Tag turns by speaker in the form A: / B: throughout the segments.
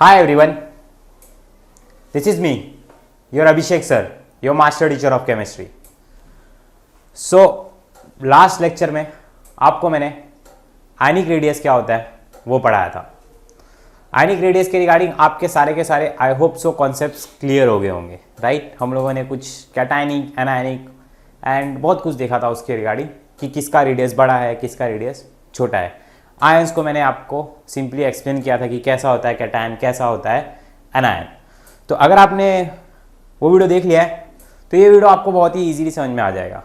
A: Hi everyone, this is me, your Abhishek sir, your master teacher of chemistry. So last lecture में आपको मैंने ionic radius क्या होता है वो पढ़ाया था. आयनिक रेडियस के रिगार्डिंग आपके सारे के सारे I hope so concepts clear हो गए होंगे, राइट. हम लोगों ने कुछ कैटायनिक, एनायनिक एंड बहुत कुछ देखा था उसके रिगार्डिंग कि किसका रेडियस बड़ा है, किसका रेडियस छोटा है. आयंस को मैंने आपको सिंपली एक्सप्लेन किया था कि कैसा होता है कैटायन, कैसा होता है एनायन. तो अगर आपने वो वीडियो देख लिया है तो ये वीडियो आपको बहुत ही इजीली समझ में आ जाएगा.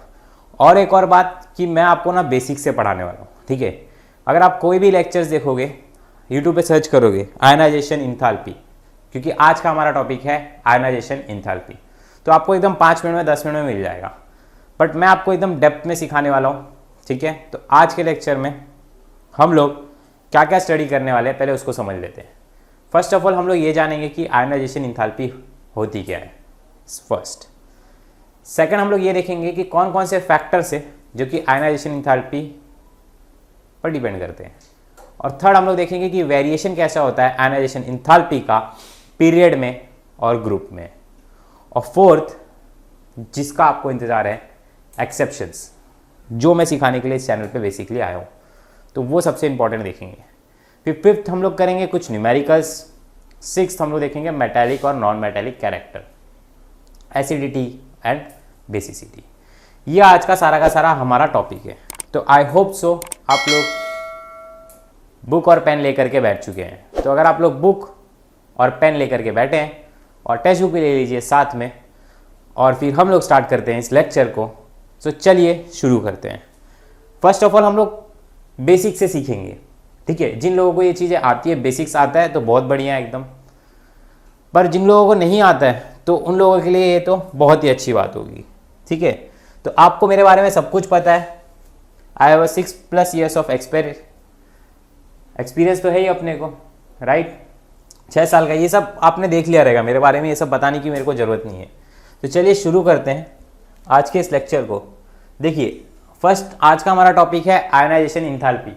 A: और एक और बात कि मैं आपको ना बेसिक से पढ़ाने वाला हूँ, ठीक है. अगर आप कोई भी लेक्चर्स देखोगे, यूट्यूब पे सर्च करोगे आयनाइजेशन इंथैल्पी, क्योंकि आज का हमारा टॉपिक है आयनाइजेशन इंथैल्पी, तो आपको एकदम 5 मिनट में 10 मिनट में मिल जाएगा. बट मैं आपको एकदम डेप्थ में सिखाने वाला हूँ, ठीक है. तो आज के लेक्चर में हम लोग क्या क्या स्टडी करने वाले हैं पहले उसको समझ लेते हैं. फर्स्ट ऑफ ऑल हम लोग ये जानेंगे कि आयनाइजेशन इंथैल्पी होती क्या है, फर्स्ट. सेकंड हम लोग ये देखेंगे कि कौन कौन से फैक्टर्स है जो कि आयनाइजेशन इंथैल्पी पर डिपेंड करते हैं. और थर्ड हम लोग देखेंगे कि वेरिएशन कैसा होता है आयनाइजेशन इंथैल्पी का पीरियड में और ग्रुप में. और फोर्थ जिसका आपको इंतजार है एक्सेप्शंस, जो मैं सिखाने के लिए इस चैनल पे बेसिकली आया हूँ, तो वो सबसे इंपॉर्टेंट देखेंगे. फिर फिफ्थ हम लोग करेंगे कुछ न्यूमेरिकल्स. सिक्स्थ हम लोग देखेंगे मेटालिक और non metallic character, acidity and basicity. ये आज का सारा हमारा टॉपिक है. तो आई होप सो आप लोग बुक और पेन लेकर के बैठ चुके हैं. तो अगर आप लोग बुक और पेन लेकर के बैठे हैं और टेक्स्ट बुक भी ले लीजिए साथ में, और फिर हम लोग स्टार्ट करते हैं इस लेक्चर को. तो चलिए शुरू करते हैं. फर्स्ट ऑफ ऑल हम लोग बेसिक से सीखेंगे, ठीक है. जिन लोगों को ये चीज़ें आती है, बेसिक्स आता है तो बहुत बढ़िया है एकदम. पर जिन लोगों को नहीं आता है तो उन लोगों के लिए ये तो बहुत ही अच्छी बात होगी, ठीक है. तो आपको मेरे बारे में सब कुछ पता है. I have 6+ years of experience तो है ही अपने को, राइट. 6 साल का ये सब आपने देख लिया रहेगा मेरे बारे में, ये सब बताने की मेरे को ज़रूरत नहीं है. तो चलिए शुरू करते हैं आज के इस लेक्चर को. देखिए फर्स्ट आज का हमारा टॉपिक है ionisation enthalpy.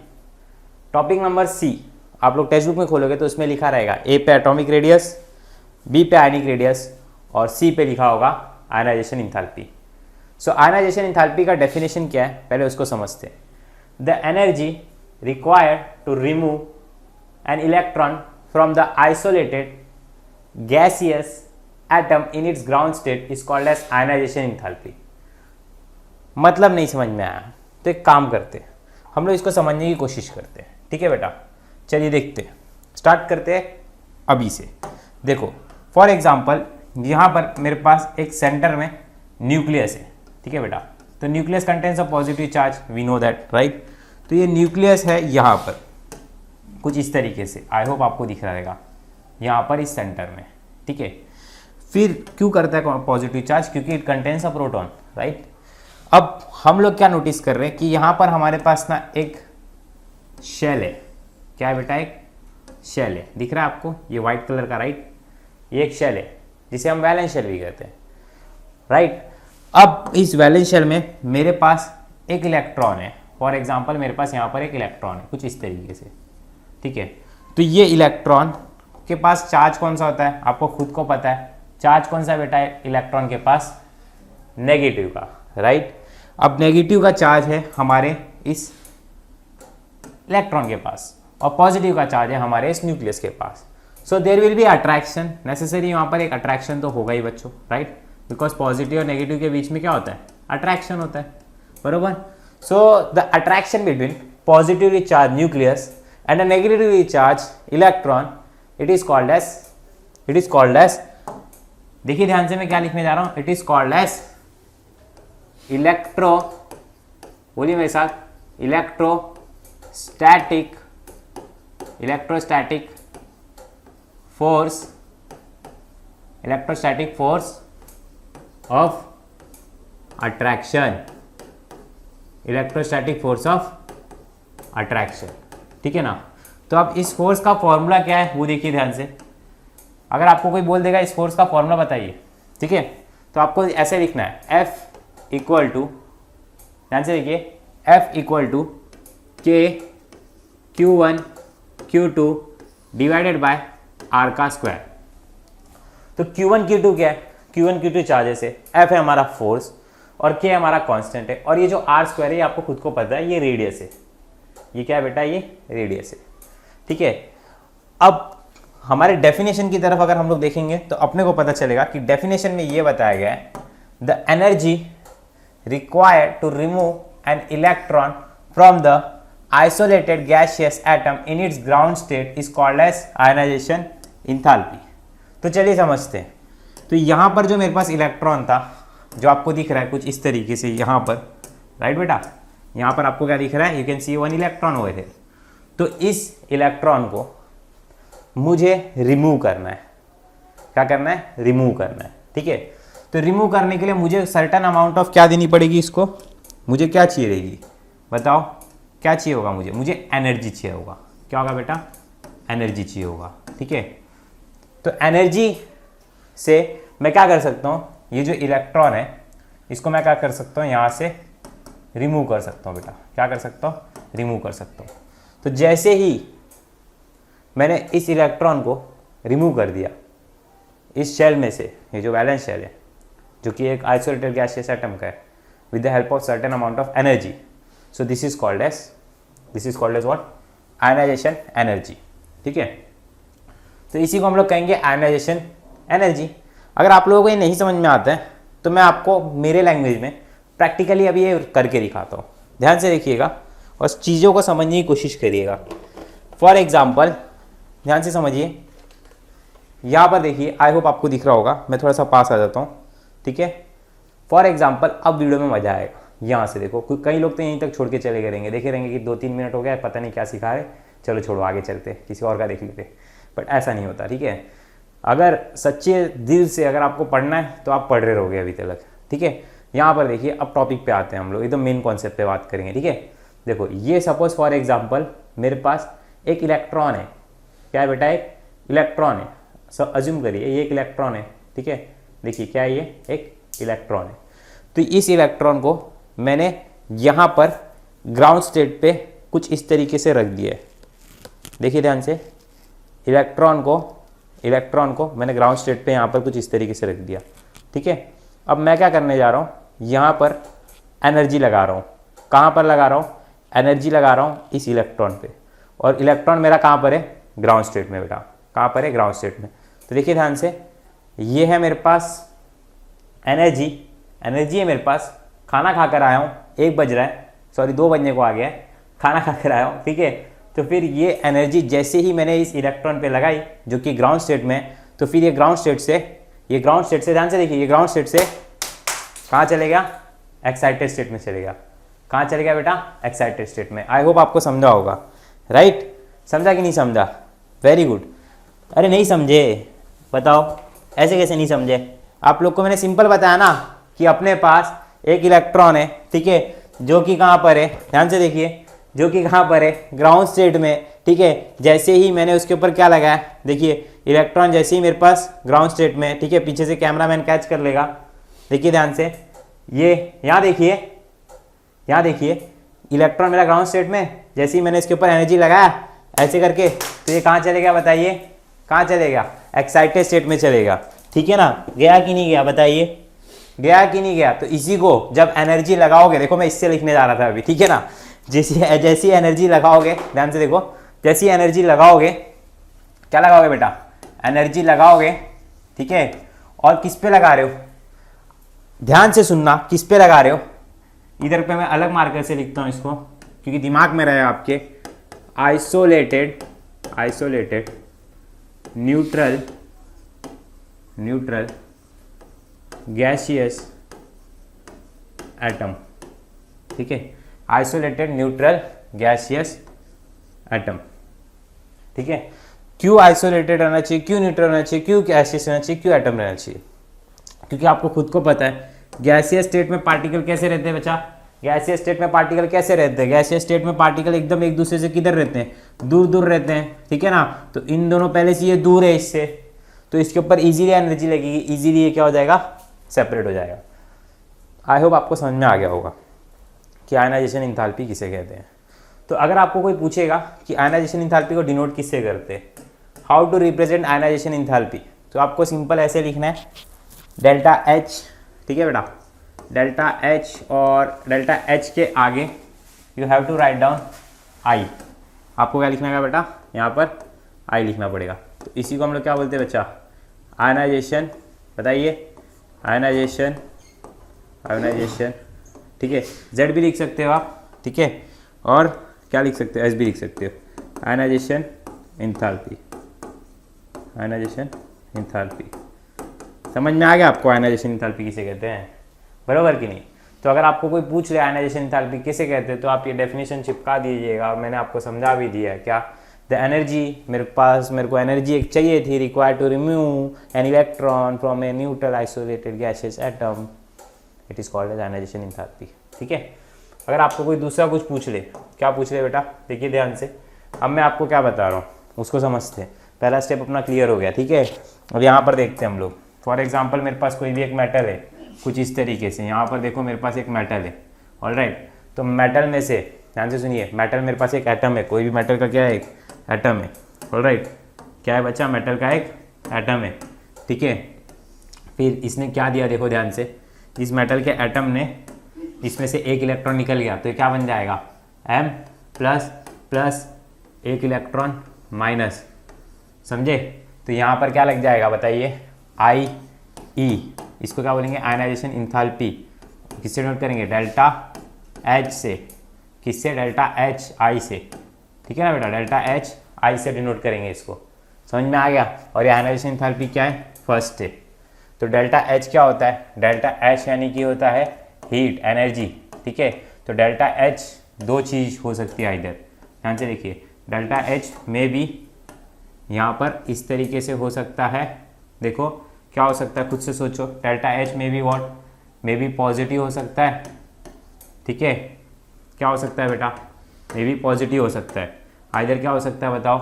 A: Topic number C आप लोग टेक्स्ट बुक में खोलोगे तो उसमें लिखा रहेगा ए पे एटॉमिक रेडियस, बी पे आयनिक रेडियस और सी पे लिखा होगा ionisation enthalpy. So ionisation enthalpy का डेफिनेशन क्या है पहले उसको समझते हैं. The energy required to remove an electron from the isolated gaseous atom in its ground state is called as ionization enthalpy. मतलब नहीं समझ में आया तो एक काम करते हैं, हम लोग इसको समझने की कोशिश करते हैं, ठीक है बेटा. चलिए देखते हैं, स्टार्ट करते हैं अभी से. देखो फॉर एग्जांपल यहाँ पर मेरे पास एक सेंटर में न्यूक्लियस है, ठीक है बेटा. तो nucleus contains a positive charge, we know that, right. तो ये न्यूक्लियस है यहाँ पर कुछ इस तरीके से, आई होप आपको दिख रहा रहेगा यहाँ पर इस सेंटर में, ठीक है. फिर क्यों करता है पॉजिटिव चार्ज? क्योंकि it contains a proton, right. अब हम लोग क्या नोटिस कर रहे हैं कि यहाँ पर हमारे पास ना एक शेल है. क्या है बेटा? एक शेल है, दिख रहा है आपको ये व्हाइट कलर का, राइट. ये एक शेल है जिसे हम वैलेंस शेल भी कहते हैं, राइट. अब इस वैलेंस शेल में मेरे पास एक इलेक्ट्रॉन है. फॉर एग्जांपल मेरे पास यहाँ पर एक इलेक्ट्रॉन है कुछ इस तरीके से, ठीक है. तो ये इलेक्ट्रॉन के पास चार्ज कौन सा होता है आपको खुद को पता है. चार्ज कौन सा है बेटा इलेक्ट्रॉन के पास? नेगेटिव का, राइट. अब नेगेटिव का चार्ज है हमारे इस इलेक्ट्रॉन के पास और पॉजिटिव का चार्ज है हमारे इस न्यूक्लियस के पास. So there will be attraction necessary. यहाँ पर एक अट्रैक्शन तो होगा ही बच्चों, राइट. बिकॉज पॉजिटिव और नेगेटिव के बीच में क्या होता है? अट्रैक्शन होता है, बरोबर. So the attraction between positively charged nucleus and a negatively charged electron, it is called as देखिए ध्यान से मैं क्या लिखने जा रहा हूं. इट इज कॉल्ड एज बोलिए मेरे साथ, इलेक्ट्रोस्टैटिक फोर्स ऑफ अट्रैक्शन. ठीक है ना. तो अब इस फोर्स का फॉर्मूला क्या है वो देखिए ध्यान से. अगर आपको कोई बोल देगा इस फोर्स का फॉर्मूला बताइए, ठीक है, तो आपको ऐसे लिखना है F इक्वल टू, ध्यान से देखिए, F equal to K Q1 Q2 divided by R का स्क्वायर। तो Q1 Q2 क्या है, Q1 Q2 चार्जेस है, F है हमारा फोर्स और K हमारा कांस्टेंट है, और ये जो आर स्क्वायर है ये आपको खुद को पता है ये रेडियस है। ये क्या है बेटा, ये रेडियस है। ठीक है, अब हमारे डेफिनेशन की तरफ अगर हम लोग देखेंगे तो अपने को पता चलेगा कि डेफिनेशन में ये बताया गया है the energy required to remove an electron from the isolated gaseous atom in its ground state is called as ionization enthalpy. तो चलिए समझते हैं। तो यहाँ पर जो मेरे पास इलेक्ट्रॉन था, जो आपको दिख रहा है कुछ इस तरीके से यहाँ पर, राइट बेटा, यहाँ पर आपको क्या दिख रहा है, you can see one electron over here. तो इस इलेक्ट्रॉन को मुझे रिमूव करना है। क्या करना है, रिमूव करना है। ठीक है, तो रिमूव करने के लिए मुझे सर्टेन अमाउंट ऑफ क्या देनी पड़ेगी इसको, मुझे क्या चाहिए रहेगी बताओ, क्या चाहिए होगा मुझे एनर्जी चाहिए होगा। क्या होगा बेटा, एनर्जी चाहिए होगा। ठीक है, तो एनर्जी से मैं क्या कर सकता हूँ, ये जो इलेक्ट्रॉन है इसको मैं क्या कर सकता हूँ, यहाँ से रिमूव कर सकता हूँ बेटा। क्या कर सकता हूँ, रिमूव कर सकता हूँ। तो जैसे ही मैंने इस इलेक्ट्रॉन को रिमूव कर दिया इस शेल में से, ये जो वैलेंस शेल है जो कि एक आइसोलेटेड गैसियस एटम का है, with the help of certain amount of energy, so this is called as what, ionization energy. ठीक है, तो इसी को हम लोग कहेंगे आयनाइजेशन एनर्जी। अगर आप लोगों को ये नहीं समझ में आता है तो मैं आपको मेरे लैंग्वेज में प्रैक्टिकली अभी ये करके दिखाता हूँ। ध्यान से देखिएगा और चीज़ों को समझने की कोशिश करिएगा। फॉर एग्जाम्पल ध्यान से समझिए, यहाँ पर देखिए, आई होप आपको दिख रहा होगा, मैं थोड़ा सा पास आ जाता हूँ। ठीक है, फॉर एग्जाम्पल अब वीडियो में मजा आएगा। यहाँ से देखो, कई लोग तो यहीं तक छोड़ के चले गए रहेंगे, देखे रहेंगे कि 2-3 मिनट हो गया, पता नहीं क्या सिखा रहे, चलो छोड़ो आगे चलते, किसी और का देख लेते। बट ऐसा नहीं होता। ठीक है, अगर सच्चे दिल से अगर आपको पढ़ना है तो आप पढ़ रहे रहोगे अभी तक। ठीक है, यहाँ पर देखिए, अब टॉपिक पे आते हैं हम लोग, एकदम मेन कॉन्सेप्ट पे बात करेंगे। ठीक है, देखो ये सपोज फॉर एग्जाम्पल मेरे पास एक इलेक्ट्रॉन है। क्या है बेटा, एक इलेक्ट्रॉन है। सब अज्यूम करिए ये एक इलेक्ट्रॉन है। ठीक है, देखिए क्या है, ये एक इलेक्ट्रॉन है। तो इस इलेक्ट्रॉन को मैंने यहाँ पर ग्राउंड स्टेट पे कुछ इस तरीके से रख दिया है। देखिए ध्यान से, इलेक्ट्रॉन को मैंने ग्राउंड स्टेट पे यहाँ पर कुछ इस तरीके से रख दिया। ठीक है, अब मैं क्या करने जा रहा हूँ, यहाँ पर एनर्जी लगा रहा हूँ। कहाँ पर लगा रहा हूँ, एनर्जी लगा रहा हूँ इस इलेक्ट्रॉन पे, और इलेक्ट्रॉन मेरा कहाँ पर है, ग्राउंड स्टेट में बेटा। कहाँ पर है, ग्राउंड स्टेट में। तो देखिए ध्यान से, ये है मेरे पास एनर्जी है मेरे पास। खाना खाकर आया हूँ, 1 बज रहा है, सॉरी 2 बजने को आ गया है, खाना खाकर आया हूँ। ठीक है, तो फिर ये एनर्जी जैसे ही मैंने इस इलेक्ट्रॉन पे लगाई जो कि ग्राउंड स्टेट में है, तो फिर ये ग्राउंड स्टेट से ध्यान से देखिए, ये ग्राउंड स्टेट से कहाँ चलेगा, एक्साइटेड स्टेट में चलेगा। कहाँ चलेगा बेटा, एक्साइटेड स्टेट में। आई होप आपको समझा होगा, राइट? समझा कि नहीं समझा? Very good. अरे नहीं समझे, बताओ ऐसे कैसे नहीं समझे? आप लोग को मैंने सिंपल बताया ना कि अपने पास एक इलेक्ट्रॉन है, ठीक है, जो कि कहाँ पर है, ध्यान से देखिए, जो कि कहाँ पर है, ग्राउंड स्टेट में। ठीक है, जैसे ही मैंने उसके ऊपर क्या लगाया, देखिए इलेक्ट्रॉन जैसे ही मेरे पास ग्राउंड स्टेट में, ठीक है, पीछे से कैमरामैन कैच कर लेगा। देखिए ध्यान से, ये यहाँ देखिए इलेक्ट्रॉन मेरा ग्राउंड स्टेट में, जैसे ही मैंने इसके ऊपर एनर्जी लगाया ऐसे करके, तो ये कहाँ चलेगा बताइए, कहाँ चलेगा, एक्साइटेड स्टेट में चलेगा। ठीक है ना, गया कि नहीं गया बताइए, गया कि नहीं गया? तो इसी को जब एनर्जी लगाओगे, देखो मैं इससे लिखने जा रहा था अभी, ठीक है ना, जैसी एनर्जी लगाओगे, ध्यान से देखो, जैसी एनर्जी लगाओगे, क्या लगाओगे बेटा, एनर्जी लगाओगे, ठीक है, और किस पे लगा रहे हो, ध्यान से सुनना, किस पे लगा रहे हो, इधर पे मैं अलग मार्कर से लिखता हूं इसको क्योंकि दिमाग में रहे आपके, आइसोलेटेड न्यूट्रल गैसियस एटम। ठीक है, आइसोलेटेड न्यूट्रल गैसियस एटम। ठीक है, क्यों आइसोलेटेड रहना चाहिए, क्यों न्यूट्रल रहना चाहिए, क्यों गैसियस रहना चाहिए, क्यों एटम रहना चाहिए? क्योंकि आपको खुद को पता है गैसियस स्टेट में पार्टिकल कैसे रहते हैं बच्चा, गैसियस स्टेट में पार्टिकल कैसे रहते हैं, गैसियस स्टेट में पार्टिकल एकदम एक दूसरे से किधर रहते हैं, दूर दूर रहते हैं। ठीक है ना, तो इन दोनों पहले से ये दूर है इससे, तो इसके ऊपर इजीली एनर्जी लगेगी, इजीली ये क्या हो जाएगा, सेपरेट हो जाएगा। आई होप आपको समझ में आ गया होगा कि आयनाइजेशन इंथैल्पी किसे कहते हैं। तो अगर आपको कोई पूछेगा कि आयनाइजेशन इंथैल्पी को डिनोट किससे करते हैं, how to represent ionization enthalpy. तो आपको सिंपल ऐसे लिखना है डेल्टा एच, ठीक है बेटा, डेल्टा एच, और डेल्टा एच के आगे you have to write down I. आपको क्या लिखना है बेटा, यहाँ पर आई लिखना पड़ेगा। तो इसी को हम लोग क्या बोलते हैं बच्चा, आयनाइजेशन। बताइए, आयनाइजेशन, आयनाइजेशन, ठीक है। जेड भी लिख सकते हो आप, ठीक है, और क्या लिख सकते हो, एस भी लिख सकते हो। Ionization enthalpy, ionization enthalpy. समझ में आ गया आपको आयनाइजेशन इंथैल्पी किसे कहते हैं, बरोबर कि नहीं। तो अगर आपको कोई पूछ ले आयनाइजेशन इंथैल्पी किसे कहते हैं, तो आप ये डेफिनेशन चिपका दीजिएगा। और मैंने आपको समझा भी दिया है क्या, द एनर्जी, मेरे को एनर्जी एक चाहिए थी, require to remove an electron from a neutral isolated gases atom, it is called as ionization enthalpy, ठीक है। अगर आपको कोई दूसरा कुछ पूछ ले, क्या पूछ ले बेटा, देखिए ध्यान से। अब मैं आपको क्या बता रहा हूँ उसको समझते हैं। पहला स्टेप अपना क्लियर हो गया, ठीक है। अब यहाँ पर देखते हैं हम लोग। फॉर एग्जाम्पल मेरे पास कोई भी एक मेटल है, कुछ इस तरीके से। यहाँ पर देखो मेरे पास एक मेटल है, ऑलराइट। तो मेटल में से, ध्यान से सुनिए, मेटल मेरे पास एक एटम है, कोई भी मेटल का क्या है, एक एटम है, ऑलराइट। क्या है बच्चा, मेटल का एक एटम है, ठीक है। फिर इसने क्या दिया, देखो ध्यान से, इस मेटल के एटम ने, इसमें से एक इलेक्ट्रॉन निकल गया, तो क्या बन जाएगा, M प्लस प्लस एक इलेक्ट्रॉन माइनस, समझे। तो यहाँ पर क्या लग जाएगा बताइए, I E, इसको क्या बोलेंगे, आयनाइजेशन इंथैल्पी। किससे नोट करेंगे, डेल्टा H से, किससे, डेल्टा H I से, ठीक है ना बेटा, डेल्टा H I से डिनोट करेंगे इसको। समझ में आ गया। और ये आयनाइजेशन इंथैल्पी क्या है, फर्स्ट है। तो डेल्टा H क्या होता है, डेल्टा H यानी कि होता है हीट, एनर्जी, ठीक है। तो डेल्टा H दो चीज़ हो सकती है इधर, ध्यान से देखिए। डेल्टा H में भी यहाँ पर इस तरीके से हो सकता है, देखो क्या हो सकता है, खुद से सोचो। डेल्टा H में भी व्हाट, में भी पॉजिटिव हो सकता है, ठीक है। क्या हो सकता है बेटा, में भी पॉजिटिव हो सकता है। इधर क्या हो सकता है बताओ,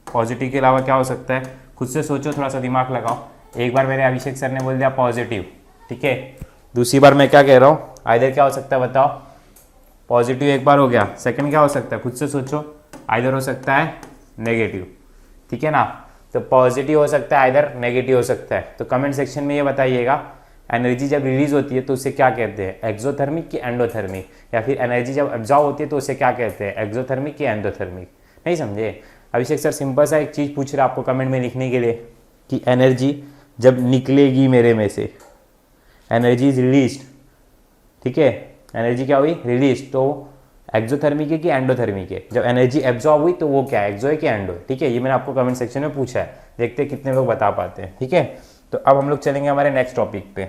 A: पॉजिटिव के अलावा क्या हो सकता है, खुद से सोचो, थोड़ा सा दिमाग लगाओ। एक बार मेरे अभिषेक सर ने बोल दिया पॉजिटिव, ठीक है। दूसरी बार मैं क्या कह रहा हूँ, इधर क्या हो सकता है बताओ, पॉजिटिव एक बार हो गया, सेकंड क्या हो सकता है, खुद से सोचो। इधर हो सकता है नेगेटिव, ठीक है ना। तो पॉजिटिव हो सकता है, इधर नेगेटिव हो सकता है। तो कमेंट सेक्शन में ये बताइएगा, एनर्जी जब रिलीज होती है तो उसे क्या कहते हैं, एक्सोथर्मिक कि एंडोथर्मिक, या फिर एनर्जी जब एब्जॉर्ब होती है तो उसे क्या कहते हैं, एक्सोथर्मिक कि एंडोथर्मिक। नहीं समझे अभिषेक सर, सिंपल सा एक चीज़ पूछ रहा आपको कमेंट में लिखने के लिए कि एनर्जी जब निकलेगी मेरे में से, एनर्जी इज रिलीज, ठीक है, एनर्जी क्या हुई, रिलीज, तो एक्सोथर्मिक है कि एंडोथर्मिक है। जब एनर्जी एब्जॉर्ब हुई तो वो क्या है, एक्सो है कि एंडो, ठीक है। ये मैंने आपको कमेंट सेक्शन में पूछा है, देखते हैं कितने लोग बता पाते हैं, ठीक है। तो अब हम लोग चलेंगे हमारे नेक्स्ट टॉपिक पे।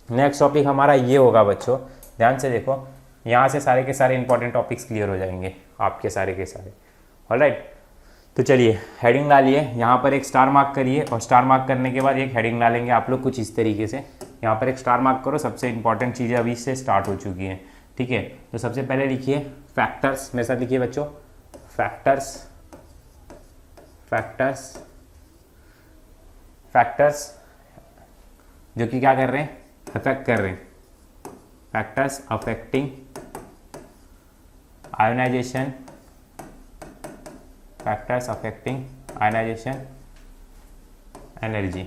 A: नेक्स्ट टॉपिक हमारा ये होगा बच्चों, ध्यान से देखो, यहाँ से सारे के सारे इंपॉर्टेंट टॉपिक्स क्लियर हो जाएंगे आपके सारे के सारे, ऑलराइट। तो चलिए हेडिंग डालिए, यहाँ पर एक स्टार मार्क करिए, और स्टार मार्क करने के बाद एक हेडिंग डालेंगे आप लोग कुछ इस तरीके से। यहाँ पर एक स्टार मार्क करो, सबसे इंपॉर्टेंट चीज़ें अभी से स्टार्ट हो चुकी हैं, ठीक है। तो सबसे पहले लिखिए फैक्टर्स, मेरे साथ लिखिए बच्चों, फैक्टर्स, फैक्टर्स, फैक्टर्स जो कि क्या कर रहे हैं, अफेक्ट कर रहे हैं, factors affecting ionization, factors affecting ionization energy,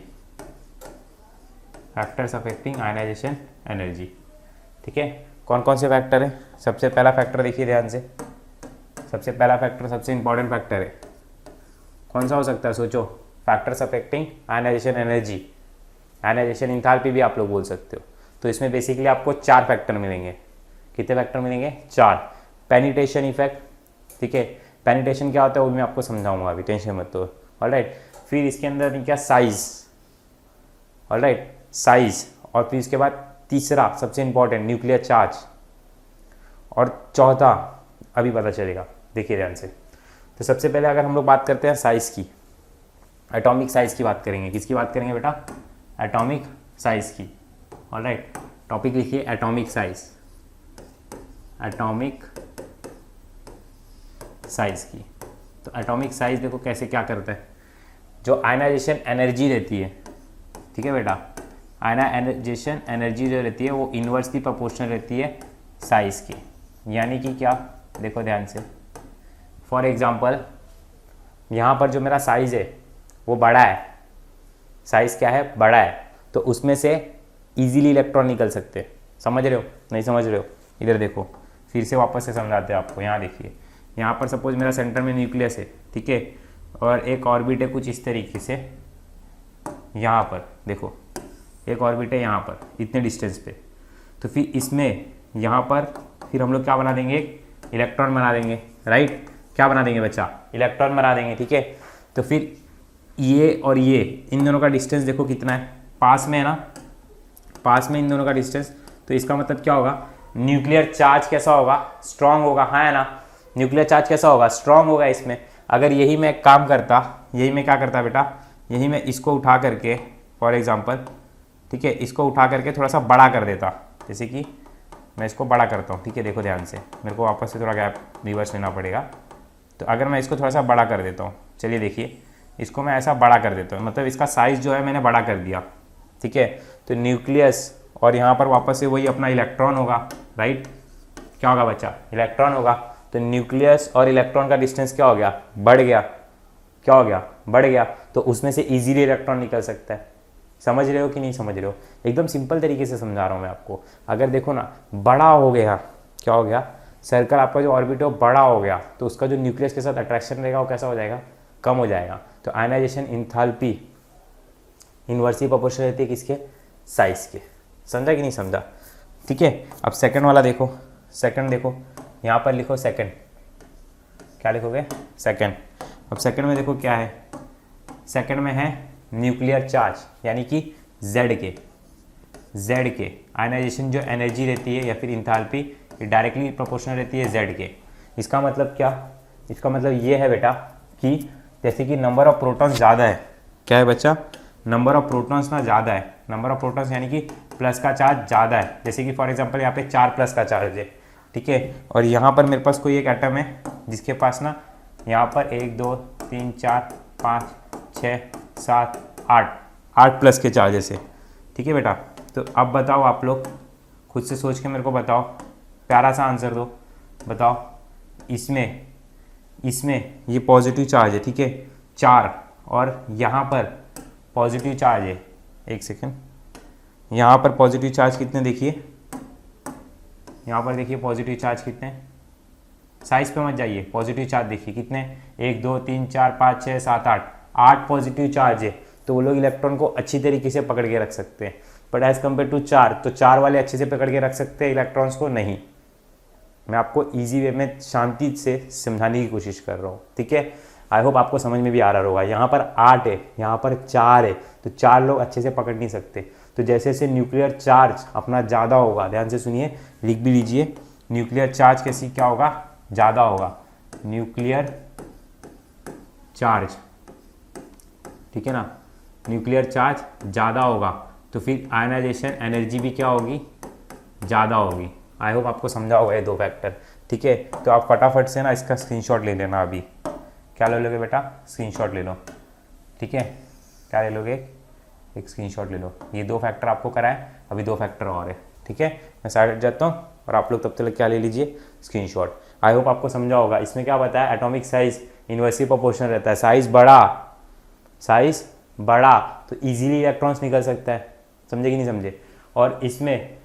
A: factors affecting ionization energy, ठीक है। कौन कौन से फैक्टर है, सबसे पहला फैक्टर देखिए ध्यान से, सबसे पहला फैक्टर सबसे इंपॉर्टेंट फैक्टर है, कौन सा हो सकता है, सोचो। Factors affecting ionization energy, ionization enthalpy भी आप लोग बोल सकते हो। तो इसमें बेसिकली आपको 4 फैक्टर मिलेंगे। कितने फैक्टर मिलेंगे, 4। पेनिट्रेशन इफेक्ट, ठीक है, पेनिट्रेशन क्या होता है वो मैं आपको समझाऊंगा अभी, टेंशन मत लो, ऑलराइट। फिर इसके अंदर क्या, साइज, ऑलराइट, साइज। और फिर इसके बाद तीसरा सबसे इंपॉर्टेंट न्यूक्लियर चार्ज, और चौथा अभी पता चलेगा, देखिए ध्यान से। तो सबसे पहले अगर हम लोग बात करते हैं साइज की, एटॉमिक साइज की बात करेंगे। किसकी बात करेंगे बेटा, एटॉमिक साइज की, ऑलराइट। टॉपिक लिखिए एटॉमिक साइज, एटॉमिक साइज की। तो एटॉमिक साइज देखो कैसे क्या करता है, जो आयनाइजेशन एनर्जी रहती है, ठीक है बेटा, आयनाइजेशन एनर्जी जो रहती है वो इन्वर्सली प्रोपोर्शनल रहती है साइज की। यानी कि क्या, देखो ध्यान से, फॉर एग्जांपल यहाँ पर जो मेरा साइज है, वो बड़ा है, साइज़ क्या है, बड़ा है, तो उसमें से इजीली इलेक्ट्रॉन निकल सकते हैं। समझ रहे हो, नहीं समझ रहे हो? इधर देखो, फिर से वापस से समझाते हैं आपको। यहाँ देखिए, यहाँ पर सपोज मेरा सेंटर में न्यूक्लियस है, ठीक है, और एक ऑर्बिट है कुछ इस तरीके से, यहाँ पर देखो एक ऑर्बिट है यहाँ पर इतने डिस्टेंस पे, तो फिर इसमें यहाँ पर फिर हम लोग क्या बना देंगे, एक इलेक्ट्रॉन बना देंगे, राइट? क्या बना देंगे बच्चा, इलेक्ट्रॉन बना देंगे, ठीक है। तो फिर ये और ये, इन दोनों का डिस्टेंस देखो कितना है, पास में है ना, पास में इन दोनों का डिस्टेंस, तो इसका मतलब क्या होगा, न्यूक्लियर चार्ज कैसा होगा, स्ट्रांग होगा, हाँ है ना? न्यूक्लियर चार्ज कैसा होगा, स्ट्रांग होगा इसमें। अगर यही मैं काम करता, यही मैं क्या करता बेटा, यही मैं इसको उठा करके फॉर एग्जांपल, ठीक है, इसको उठा करके थोड़ा सा बड़ा कर देता, जैसे कि मैं इसको बड़ा करता हूँ, ठीक है, देखो ध्यान से, मेरे को वापस से थोड़ा गैप रिवर्स लेना पड़ेगा। तो अगर मैं इसको थोड़ा सा बड़ा कर देता हूँ, चलिए देखिए, इसको मैं ऐसा बड़ा कर देता हूँ, मतलब इसका साइज़ जो है मैंने बड़ा कर दिया, ठीक है। तो न्यूक्लियस और यहाँ पर वापस से वही अपना इलेक्ट्रॉन होगा, राइट? क्या होगा बच्चा, इलेक्ट्रॉन होगा। तो न्यूक्लियस और इलेक्ट्रॉन का डिस्टेंस क्या हो गया, बढ़ गया, क्या हो गया, बढ़ गया, तो उसमें से इजीली इलेक्ट्रॉन निकल सकता है। समझ रहे हो कि नहीं समझ रहे हो? एकदम सिंपल तरीके से समझा रहा हूँ मैं आपको। अगर देखो ना, बड़ा हो गया, क्या हो गया, सर्कल आपका जो ऑर्बिट है वो बड़ा हो गया, तो उसका जो न्यूक्लियस के साथ अट्रैक्शन रहेगा वो कैसा हो जाएगा, कम हो जाएगा। तो आयनाइजेशन इंथैल्पी इनवर्सली प्रोपोर्शनल रहती है किसके, साइज के। समझा कि नहीं समझा? ठीक है। अब सेकंड वाला देखो, सेकंड देखो, यहाँ पर लिखो सेकंड, क्या लिखोगे, सेकंड। अब सेकंड में देखो क्या है, सेकंड में है न्यूक्लियर चार्ज, यानी कि जेड के आयनाइजेशन जो एनर्जी रहती है या फिर इंथैल्पी, ये डायरेक्टली प्रोपोर्शनल रहती है जेड के। इसका मतलब क्या, इसका मतलब ये है बेटा कि जैसे कि नंबर ऑफ प्रोटॉन्स ज़्यादा है, क्या है बच्चा, नंबर ऑफ प्रोटॉन्स ना ज़्यादा है, नंबर ऑफ प्रोटॉन्स यानी कि प्लस का चार्ज ज़्यादा है। जैसे कि फॉर एग्जांपल यहाँ पे 4 प्लस का चार्ज है, ठीक है, और यहाँ पर मेरे पास कोई एक एटम है जिसके पास ना यहाँ पर 1 2 3 4 5 6 7 8 प्लस के चार्जेस है, ठीक है बेटा। तो अब बताओ आप लोग खुद से सोच के मेरे को बताओ, प्यारा सा आंसर दो, बताओ इसमें ये पॉजिटिव चार्ज है, ठीक है, 4, और यहाँ पर पॉजिटिव चार्ज है, एक सेकेंड, यहाँ पर पॉजिटिव चार्ज कितने देखिए, यहाँ पर देखिए पॉजिटिव चार्ज कितने, साइज पे मत जाइए, पॉजिटिव चार्ज देखिए कितने, 1 2 3 4 5 6 7 8 पॉजिटिव चार्ज है। तो वो लोग इलेक्ट्रॉन को अच्छी तरीके से पकड़ के रख सकते हैं, बट एज कम्पेयर टू 4, तो 4 वाले अच्छे से पकड़ के रख सकते हैं इलेक्ट्रॉन्स को नहीं। मैं आपको इजी वे में शांति से समझाने की कोशिश कर रहा हूँ, ठीक है। आई होप आपको समझ में भी आ रहा होगा। यहाँ पर 8 है, यहाँ पर 4 है, तो 4 लोग अच्छे से पकड़ नहीं सकते। तो जैसे जैसे न्यूक्लियर चार्ज अपना ज़्यादा होगा, ध्यान से सुनिए, लिख भी लीजिए, न्यूक्लियर चार्ज कैसी क्या होगा, ज़्यादा होगा, न्यूक्लियर चार्ज, ठीक है ना, न्यूक्लियर चार्ज ज़्यादा होगा, तो फिर आयनाइजेशन एनर्जी भी क्या होगी, ज़्यादा होगी। आई होप आपको समझा होगा ये 2 फैक्टर, ठीक है। तो आप फटाफट से ना इसका स्क्रीनशॉट ले लेना, अभी क्या ले लोगे बेटा, स्क्रीनशॉट ले लो, ठीक है, क्या ले लोगे, एक स्क्रीनशॉट ले लो। ये 2 फैक्टर आपको कराए, अभी 2 फैक्टर और है, ठीक है। मैं साइड हट जाता हूँ और आप लोग तब तक क्या ले लीजिए, स्क्रीनशॉट। आई होप आपको समझा होगा। इसमें क्या बताया, एटॉमिक साइज इनवर्सली प्रोपोर्शनल रहता है, साइज बड़ा तो इजीली इलेक्ट्रॉन्स निकल सकता है, समझे कि नहीं समझे। और इसमें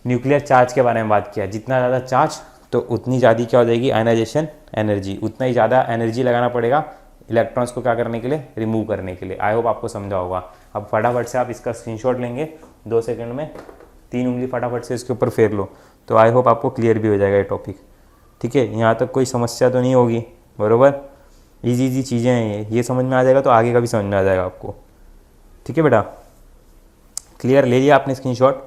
A: न्यूक्लियर चार्ज के बारे में बात किया, जितना ज़्यादा चार्ज तो उतनी ज़्यादा क्या हो जाएगी आयनाइजेशन एनर्जी, उतना ही ज़्यादा एनर्जी लगाना पड़ेगा इलेक्ट्रॉन्स को क्या करने के लिए, रिमूव करने के लिए। आई होप आपको समझा होगा। अब फटाफट से आप इसका स्क्रीनशॉट लेंगे 2 सेकंड में, 3 उंगली फटाफट से इसके ऊपर फेर लो, तो आई होप आपको क्लियर भी हो जाएगा ये टॉपिक, ठीक है। यहाँ तक कोई समस्या तो नहीं होगी, बरोबर, ईजी चीज़ें हैं ये समझ में आ जाएगा तो आगे का भी समझ में आ जाएगा आपको, ठीक है बेटा। क्लियर ले लिया आपने स्क्रीनशॉट,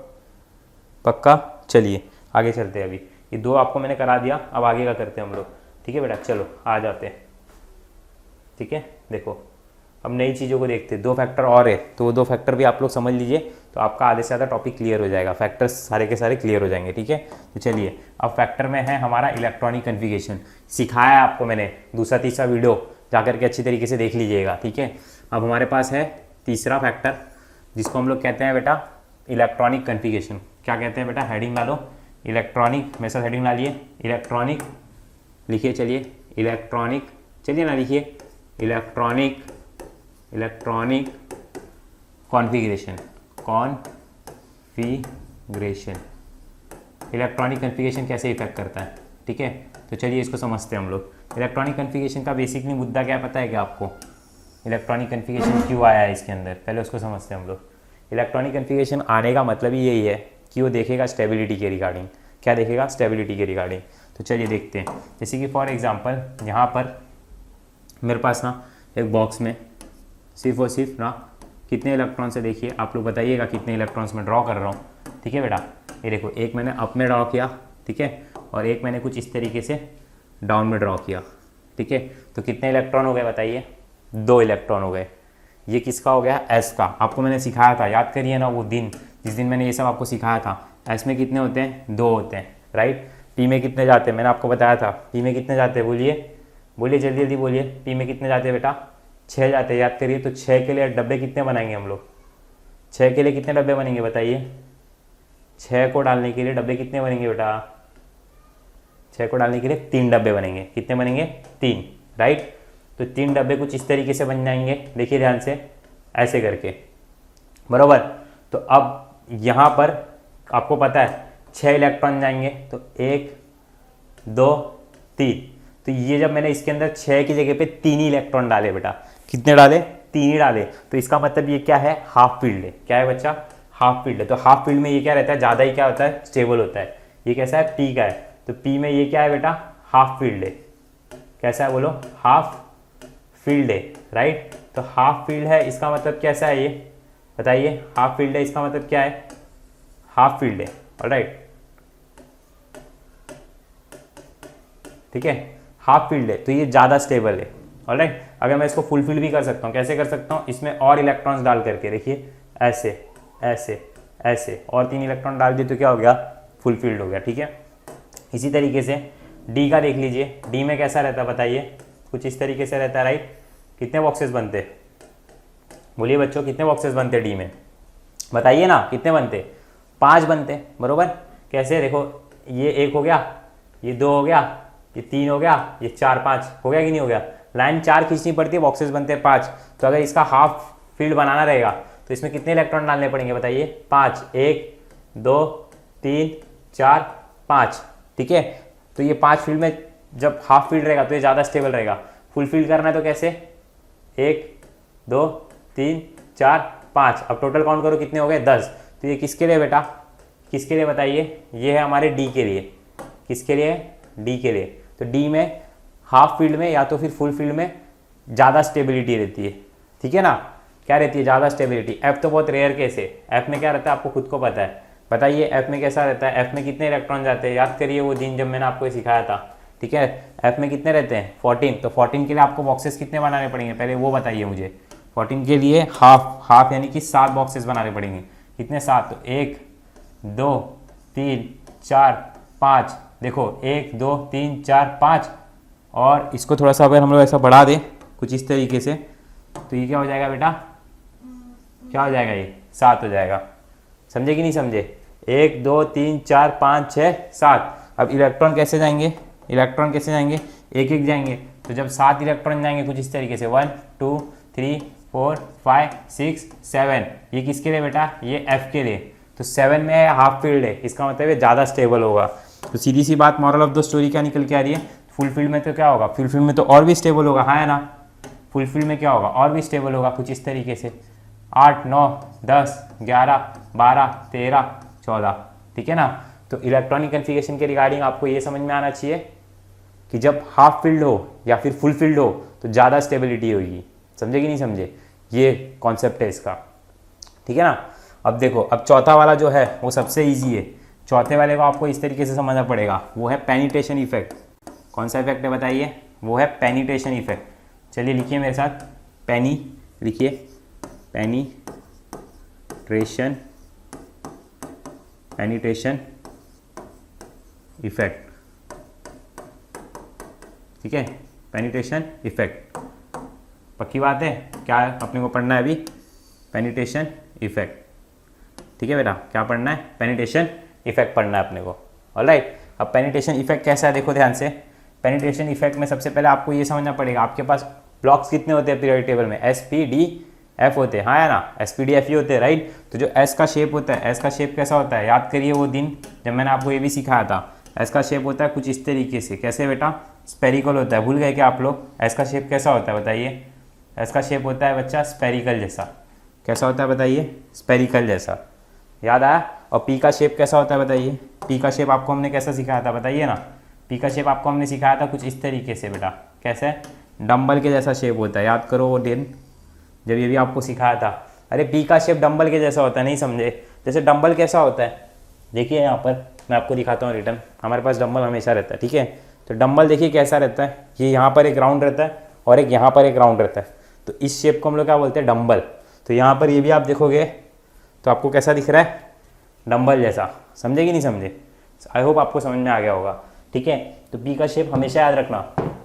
A: पक्का। चलिए आगे चलते हैं। अभी ये 2 आपको मैंने करा दिया, अब आगे का करते हैं हम लोग, ठीक है बेटा। चलो आ जाते हैं, ठीक है। देखो अब नई चीज़ों को देखते हैं, 2 फैक्टर और है, तो वो 2 फैक्टर भी आप लोग समझ लीजिए, तो आपका आधे से ज़्यादा टॉपिक क्लियर हो जाएगा, फैक्टर्स सारे के सारे क्लियर हो जाएंगे, ठीक है। तो चलिए, अब फैक्टर में है हमारा इलेक्ट्रॉनिक कन्फिगरेशन, सिखाया आपको मैंने, दूसरा तीसरा वीडियो जाकर के अच्छी तरीके से देख लीजिएगा, ठीक है। अब हमारे पास है तीसरा फैक्टर, जिसको हम लोग कहते हैं बेटा इलेक्ट्रॉनिक कन्फिगरेशन। क्या कहते हैं बेटा, हेडिंग डालो इलेक्ट्रॉनिक, मेरे साथ हेडिंग डालिए, इलेक्ट्रॉनिक लिखिए, चलिए इलेक्ट्रॉनिक, चलिए ना लिखिए, इलेक्ट्रॉनिक कॉन्फ़िगरेशन, इलेक्ट्रॉनिक कॉन्फ़िगरेशन कैसे इफेक्ट करता है, ठीक है। तो चलिए इसको समझते हैं हम लोग। इलेक्ट्रॉनिक कॉन्फ़िगरेशन का बेसिकली मुद्दा क्या पता है क्या आपको? इलेक्ट्रॉनिक कॉन्फ़िगरेशन क्यों आया है इसके अंदर, पहले उसको समझते हैं हम लोग। इलेक्ट्रॉनिक कॉन्फ़िगरेशन आने का मतलब ही यही है कि वो देखेगा स्टेबिलिटी के रिगार्डिंग। क्या देखेगा? स्टेबिलिटी के रिगार्डिंग। तो चलिए देखते हैं। जैसे कि फॉर एग्जांपल यहाँ पर मेरे पास ना एक बॉक्स में सिर्फ और सिर्फ ना कितने इलेक्ट्रॉन्स है, देखिए आप लोग बताइएगा कितने इलेक्ट्रॉन्स मैं ड्रॉ कर रहा हूँ, ठीक है बेटा। ये देखो, एक मैंने अप में ड्रॉ किया, ठीक है, और एक मैंने कुछ इस तरीके से डाउन में ड्रॉ किया, ठीक है। तो कितने इलेक्ट्रॉन हो गए बताइए? 2 इलेक्ट्रॉन हो गए। ये किसका हो गया? एस का। आपको मैंने सिखाया था, याद करिए ना, वो दिन जिस दिन मैंने ये सब आपको सिखाया था। एस में कितने होते हैं? 2 होते हैं, राइट। पी में कितने जाते हैं? मैंने आपको बताया था। पी में कितने जाते हैं? बोलिए जल्दी जल्दी बोलिए। पी में कितने जाते हैं बेटा? 6 जाते हैं, याद करिए। तो 6 के लिए डब्बे कितने बनाएंगे हम लोग? 6 के लिए कितने डब्बे बनेंगे बताइए? 6 को डालने के लिए डब्बे कितने बनेंगे बेटा? 6 को डालने के लिए 3 डब्बे बनेंगे। कितने बनेंगे? 3, राइट। तो 3 डब्बे कुछ इस तरीके से बन जाएंगे, देखिए ध्यान से, ऐसे करके, बरोबर। तो अब यहाँ पर आपको पता है 6 इलेक्ट्रॉन जाएंगे, तो 1 2 3। तो ये जब मैंने इसके अंदर 6 की जगह पे 3 ही इलेक्ट्रॉन डाले बेटा, कितने डाले? 3 ही डाले। तो इसका मतलब ये क्या है? हाफ फील्ड है। क्या है बच्चा? हाफ फील्ड है। तो हाफ फील्ड में ये क्या रहता है? ज़्यादा ही क्या होता है? स्टेबल होता है। ये कैसा है? पी का है। तो पी में ये क्या है बेटा? हाफ फील्ड है। कैसा है बोलो? हाफ फील्ड है, राइट। तो हाफ फील्ड है, इसका मतलब कैसा है ये बताइए? हाफ फील्ड है, इसका मतलब क्या है? हाफ फील्ड है, ऑलराइट, ठीक है। हाफ फील्ड है तो ये ज़्यादा स्टेबल है, ऑलराइट। अगर मैं इसको फुल फील्ड भी कर सकता हूँ, कैसे कर सकता हूँ? इसमें और इलेक्ट्रॉन्स डाल करके, देखिए ऐसे ऐसे ऐसे, और 3 इलेक्ट्रॉन डाल दिए तो क्या हो गया? फुल फील्ड हो गया, ठीक है। इसी तरीके से डी का देख लीजिए। डी में कैसा रहता है बताइए? कुछ इस तरीके से रहता है, राइट। कितने बॉक्सेस बनते? बोलिए बच्चों, कितने बॉक्सेस बनते डी में? बताइए ना, कितने बनते? 5 बनते, बरोबर। कैसे? देखो, ये 1 हो गया, ये 2 हो गया, ये 3 हो गया, ये 4 5 हो गया कि नहीं हो गया? लाइन 4 खींचनी पड़ती है, बॉक्सेस बनते हैं 5। तो अगर इसका हाफ फील्ड बनाना रहेगा तो इसमें कितने इलेक्ट्रॉन डालने पड़ेंगे बताइए? 5। 1 2 3 4 5, ठीक है। तो ये 5 फील्ड में जब हाफ फील्ड रहेगा तो ये ज़्यादा स्टेबल रहेगा। फुल फील्ड करना है तो कैसे? 1 2 3 4 5। अब टोटल काउंट करो कितने हो गए? 10। तो ये किसके लिए बेटा? किसके लिए बताइए? ये है हमारे डी के लिए। किसके लिए? डी के लिए। तो डी में हाफ फील्ड में या तो फिर फुल फील्ड में ज़्यादा स्टेबिलिटी रहती है, ठीक है ना। क्या रहती है? ज़्यादा स्टेबिलिटी। एफ तो बहुत रेयर केस है। एफ में क्या रहता है आपको खुद को पता है। बताइए एफ में कैसा रहता है? एफ में कितने इलेक्ट्रॉन जाते हैं? याद करिए वो दिन जब मैंने आपको सिखाया था, ठीक है। एफ में कितने रहते हैं? 14। तो 14 के लिए आपको बॉक्सेस कितने बनाने पड़ेंगे पहले वो बताइए मुझे। 14 के लिए हाफ यानी कि 7 बॉक्सेस बनाने पड़ेंगे। कितने? 7। तो 1 2 3 4 5। देखो 1 2 3 4 5। और इसको थोड़ा सा अगर हम लोग ऐसा बढ़ा दें कुछ इस तरीके से, तो ये क्या हो जाएगा बेटा? क्या हो जाएगा? ये 7 हो जाएगा। समझे कि नहीं समझे? 1 2 3 4 5 6 7। अब इलेक्ट्रॉन कैसे जाएंगे? इलेक्ट्रॉन कैसे जाएंगे? एक एक जाएंगे। तो जब 7 इलेक्ट्रॉन जाएंगे कुछ इस तरीके से, 1 2 3 4 5 6 7। ये किसके लिए बेटा? ये एफ के लिए। तो 7 में है, हाफ फील्ड है, इसका मतलब ये ज़्यादा स्टेबल होगा। तो सीधी सी बात, मॉरल ऑफ द स्टोरी क्या निकल के आ रही है? फुल फील्ड में तो क्या होगा? फुल फील्ड में तो और भी स्टेबल होगा, हाँ है ना। फुल फील्ड में क्या होगा? और भी स्टेबल होगा कुछ इस तरीके से, 8 9 10 11 12 13 14, ठीक है ना। तो इलेक्ट्रॉनिक कॉन्फ़िगरेशन के रिगार्डिंग आपको ये समझ में आना चाहिए कि जब हाफ फील्ड हो या फिर फुल फील्ड हो तो ज़्यादा स्टेबिलिटी होगी। समझे कि नहीं समझे? ये कॉन्सेप्ट है इसका, ठीक है ना। अब देखो, अब चौथा वाला जो है वो सबसे ईजी है। चौथे वाले को आपको इस तरीके से समझना पड़ेगा, वो है पेनिट्रेशन इफेक्ट। कौन सा इफेक्ट है बताइए? वो है पेनिट्रेशन इफेक्ट। चलिए लिखिए मेरे साथ, लिखिए पेनिट्रेशन इफेक्ट, ठीक है। पेनिट्रेशन इफेक्ट, पक्की बात है। क्या अपने को पढ़ना है अभी? पेनिट्रेशन इफेक्ट, ठीक है बेटा। क्या पढ़ना है? पेनिट्रेशन इफेक्ट पढ़ना है अपने को, ऑलराइट। अब पेनिट्रेशन इफेक्ट कैसा है देखो ध्यान से। पेनिट्रेशन इफेक्ट में सबसे पहले आपको ये समझना पड़ेगा, आपके पास ब्लॉक्स कितने होते हैं पीरियोडिक टेबल में? एस पी डी एफ होते हैं, हाँ है ना, एस पी डी एफ ही होते हैं, राइट। तो जो एस का शेप होता है, एस का शेप कैसा होता है? याद करिए वो दिन जब मैंने आपको ये भी सिखाया था। एस का शेप होता है कुछ इस तरीके से, कैसे बेटा? स्पेरिकल होता है। भूल गए क्या आप लोग? एस का शेप कैसा होता है बताइए? एस का शेप होता है बच्चा स्पेरिकल जैसा। कैसा होता है बताइए? स्पेरिकल जैसा। याद आया? और पी का शेप कैसा होता है बताइए? पी का शेप आपको हमने कैसा सिखाया था बताइए ना? पी का शेप आपको हमने सिखाया था कुछ इस तरीके से बेटा। कैसे? डंबल के जैसा शेप होता है। याद करो वो दिन जब ये भी आपको सिखाया था। अरे पी का शेप डंबल के जैसा होता है, नहीं समझे? जैसे डंबल कैसा होता है, देखिए यहाँ पर मैं आपको दिखाता हूँ रिटर्न। हमारे पास डंबल हमेशा रहता है, ठीक है। तो डंबल देखिए कैसा रहता है, ये यहाँ पर एक राउंड रहता है और एक यहाँ पर एक राउंड रहता है। तो इस शेप को हम लोग क्या बोलते हैं? डंबल। तो यहाँ पर ये भी आप देखोगे तो आपको कैसा दिख रहा है? डंबल जैसा। समझे कि नहीं समझे? आई होप आपको समझ में आ गया होगा, ठीक है। तो पी का शेप हमेशा याद रखना,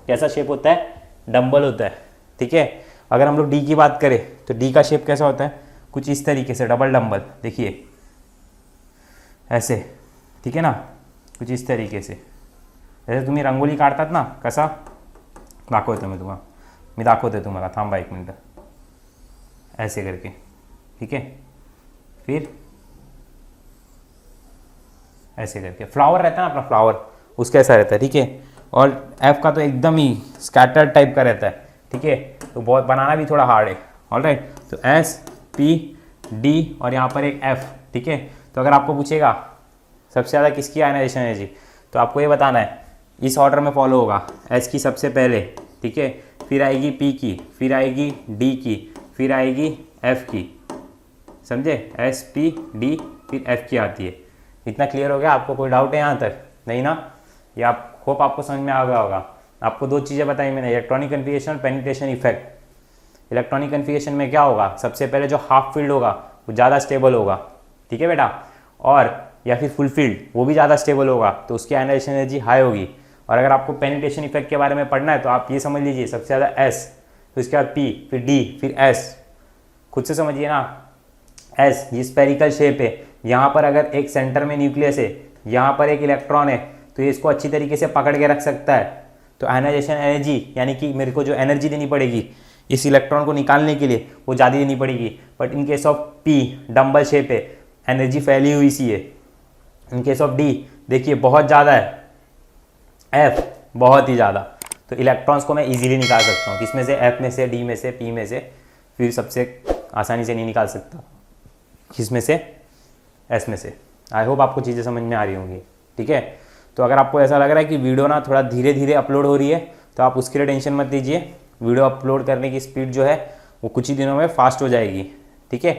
A: कैसा शेप होता है? डंबल होता है, ठीक है। अगर हम लोग डी की बात करें तो डी का शेप कैसा होता है? कुछ इस तरीके से, डबल डंबल। देखिए ऐसे, ठीक है ना, कुछ इस तरीके से। जैसे तुम्ही रंगोली काढतात ना, कसा दाखवतो मी दाखवते तुम्हाला, थांबा एक मिनट, ऐसे करके, ठीक है। फिर ऐसे करके फ्लावर रहता है ना अपना, फ्लावर उसका ऐसा रहता है, ठीक है। और एफ का तो एकदम ही स्कैटर्ड टाइप का रहता है, ठीक है। तो बहुत बनाना भी थोड़ा हार्ड है, ऑलराइट। तो एस पी डी और यहाँ पर एक एफ, ठीक है। तो अगर आपको पूछेगा सबसे ज़्यादा किसकी आयनाइजेशन एनर्जी, तो आपको ये बताना है, इस ऑर्डर में फॉलो होगा। एस की सबसे पहले, ठीक है, फिर आएगी पी की, फिर आएगी डी की, फिर आएगी एफ की। समझे? एस पी डी फिर एफ की आती है। इतना क्लियर हो गया? आपको कोई डाउट है यहाँ तक? नहीं ना? ये आप होप आपको समझ में आ गया होगा। आपको दो चीज़ें बताई मैंने, इलेक्ट्रॉनिक कन्फिगरेशन और पेनिट्रेशन इफेक्ट। इलेक्ट्रॉनिक कन्फिगरेशन में क्या होगा? सबसे पहले जो हाफ फील्ड होगा वो ज़्यादा स्टेबल होगा, ठीक है बेटा। और या फिर फुल फील्ड वो भी ज़्यादा स्टेबल होगा, तो उसकी आयनाइजेशन एनर्जी हाई होगी। और अगर आपको पेनिट्रेशन इफेक्ट के बारे में पढ़ना है तो आप ये समझ लीजिए, सबसे ज़्यादा एस, तो इसके बाद पी, फिर डी, फिर एस। खुद से समझिए ना, एस ये स्पेरिकल शेप है, यहाँ पर अगर एक सेंटर में न्यूक्लियस है, यहाँ पर एक इलेक्ट्रॉन है, तो ये इसको अच्छी तरीके से पकड़ के रख सकता है। तो आयनाइजेशन एनर्जी यानी कि मेरे को जो एनर्जी देनी पड़ेगी इस इलेक्ट्रॉन को निकालने के लिए वो ज़्यादा देनी पड़ेगी। But in case of P dumbbell shape है, एनर्जी फैली हुई सी है। इन केस ऑफ डी देखिए बहुत ज़्यादा है, एफ बहुत ही ज़्यादा। तो इलेक्ट्रॉन्स को मैं इजीली निकाल सकता हूँ, किसमें से? एफ में से, डी में से, पी में से। फिर सबसे आसानी से नहीं निकाल सकता, किसमें से? एस में से। आई होप आपको चीज़ें समझ में आ रही होंगी, ठीक है। तो अगर आपको ऐसा लग रहा है कि वीडियो ना थोड़ा धीरे धीरे अपलोड हो रही है तो आप उसके लिए टेंशन मत लीजिए। वीडियो अपलोड करने की स्पीड जो है वो कुछ ही दिनों में फास्ट हो जाएगी, ठीक है।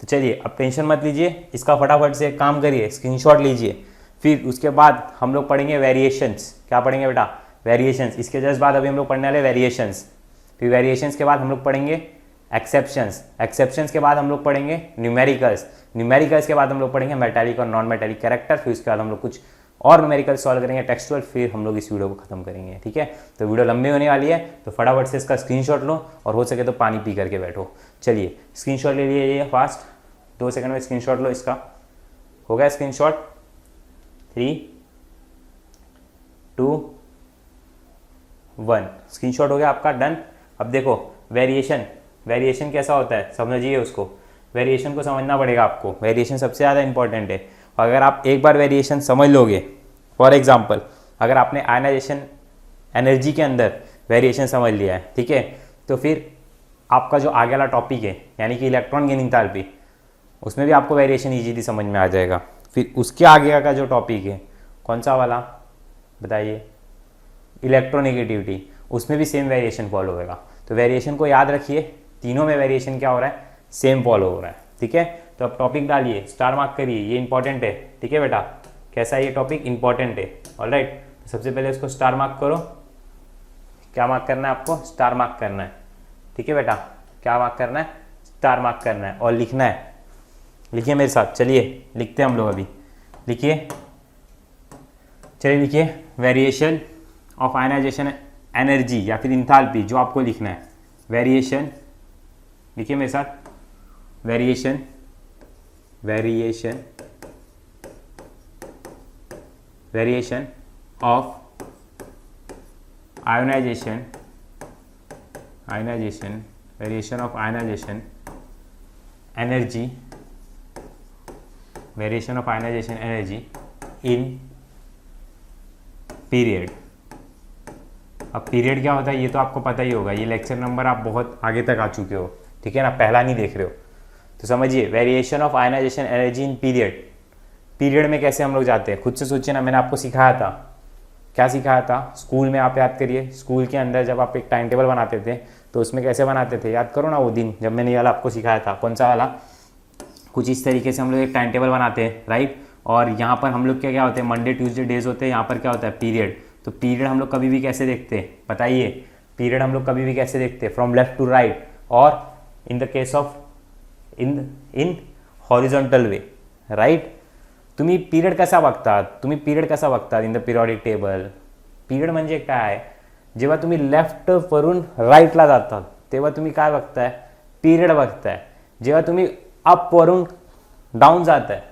A: तो चलिए अब टेंशन मत लीजिए, इसका फटाफट से काम करिए, स्क्रीनशॉट लीजिए। फिर उसके बाद हम लोग पढ़ेंगे वेरिएशंस। क्या पढ़ेंगे बेटा? वेरिएशंस। इसके जस्ट बाद अभी हम लोग पढ़ने वाले वेरिएशंस। फिर वेरिएशंस के बाद हम लोग पढ़ेंगे एक्सेप्शंस। एक्सेप्शंस के बाद हम लोग पढ़ेंगे न्यूमेरिकल्स। न्यूमेरिकल्स के बाद हम लोग पढ़ेंगे मेटालिक और नॉन मेटालिक कैरेक्टर। फिर उसके बाद हम लोग कुछ और न्यूमेरिकल सॉल्व करेंगे टेक्सचुअल। फिर हम लोग इस वीडियो को खत्म करेंगे, ठीक है। तो वीडियो लंबी होने वाली है, तो फटाफट से इसका स्क्रीनशॉट लो और हो सके तो पानी पी करके बैठो। चलिए स्क्रीनशॉट ले लीजिए फास्ट, 2 सेकंड में स्क्रीनशॉट लो इसका। हो गया स्क्रीनशॉट? 3, 2, 1। स्क्रीनशॉट हो गया आपका, डन। अब देखो वेरिएशन, वेरिएशन कैसा होता है समझिए उसको। वेरिएशन को समझना पड़ेगा आपको, वेरिएशन सबसे ज़्यादा इंपॉर्टेंट है। अगर आप एक बार वेरिएशन समझ लोगे, फॉर एग्जांपल अगर आपने आयनाइजेशन एनर्जी के अंदर वेरिएशन समझ लिया है, ठीक है, तो फिर आपका जो आगे वाला टॉपिक है यानी कि इलेक्ट्रॉन गेन एंथैल्पी, उसमें भी आपको वेरिएशन इजीली समझ में आ जाएगा। फिर उसके आगे का जो टॉपिक है कौन सा वाला बताइए? इलेक्ट्रोनेगेटिविटी, उसमें भी सेम वेरिएशन फॉलो होगा। तो वेरिएशन को याद रखिए, तीनों में वेरिएशन क्या हो रहा है? सेम फॉलो हो रहा है, ठीक है। तो अब टॉपिक डालिए, स्टार मार्क करिए, ये इंपॉर्टेंट है, ठीक है बेटा। कैसा है ये टॉपिक? इंपॉर्टेंट है, ऑलराइट। तो सबसे पहले इसको स्टार मार्क करो। क्या मार्क करना है आपको? स्टार मार्क करना है, ठीक है बेटा। क्या मार्क करना है? स्टार मार्क करना है और लिखना है। लिखिए मेरे साथ, चलिए लिखते हैं हम लोग अभी। लिखिए, चलिए लिखिए, वेरिएशन ऑफ आयनाइजेशन एनर्जी या फिर इंथैल्पी, जो आपको लिखना है। वेरिएशन, लिखिए मेरे साथ, variation, variation, variation of ionization, ionization, variation of ionization energy, variation of ionization energy in period. अब पीरियड क्या होता है ये तो आपको पता ही होगा, ये लेक्चर नंबर आप बहुत आगे तक आ चुके हो, ठीक है ना, पहला नहीं देख रहे हो तो समझिए। Variation of ionization energy in period, period में कैसे हम लोग जाते हैं खुद से सोचिए ना, मैंने आपको सिखाया था, क्या सिखाया था स्कूल में, आप याद करिए। स्कूल के अंदर जब आप एक टाइम टेबल बनाते थे तो उसमें कैसे बनाते थे, याद करो ना वो दिन जब मैंने ये वाला आपको सिखाया था। कौन सा वाला, कुछ इस तरीके से हम लोग एक टाइम टेबल बनाते हैं, राइट। और यहाँ पर हम लोग क्या होते हैं, मंडे ट्यूसडे डेज होते हैं, यहाँ पर क्या होता है पीरियड। तो पीरियड हम लोग कभी भी कैसे देखते हैं बताइए, पीरियड हम लोग कभी भी कैसे देखते हैं, फ्रॉम लेफ्ट टू राइट, और in the case of in horizontal way, right. तुम्ही पिरियड कसा बघतात in the periodic table. Period म्हणजे काय, जेव्हा तुम्ही लेफ्ट वरून राईटला जातात तेव्हा तुम्ही काय बघताय, पिरियड बघताय। जेव्हा तुम्ही अप वरून डाऊन जाताय,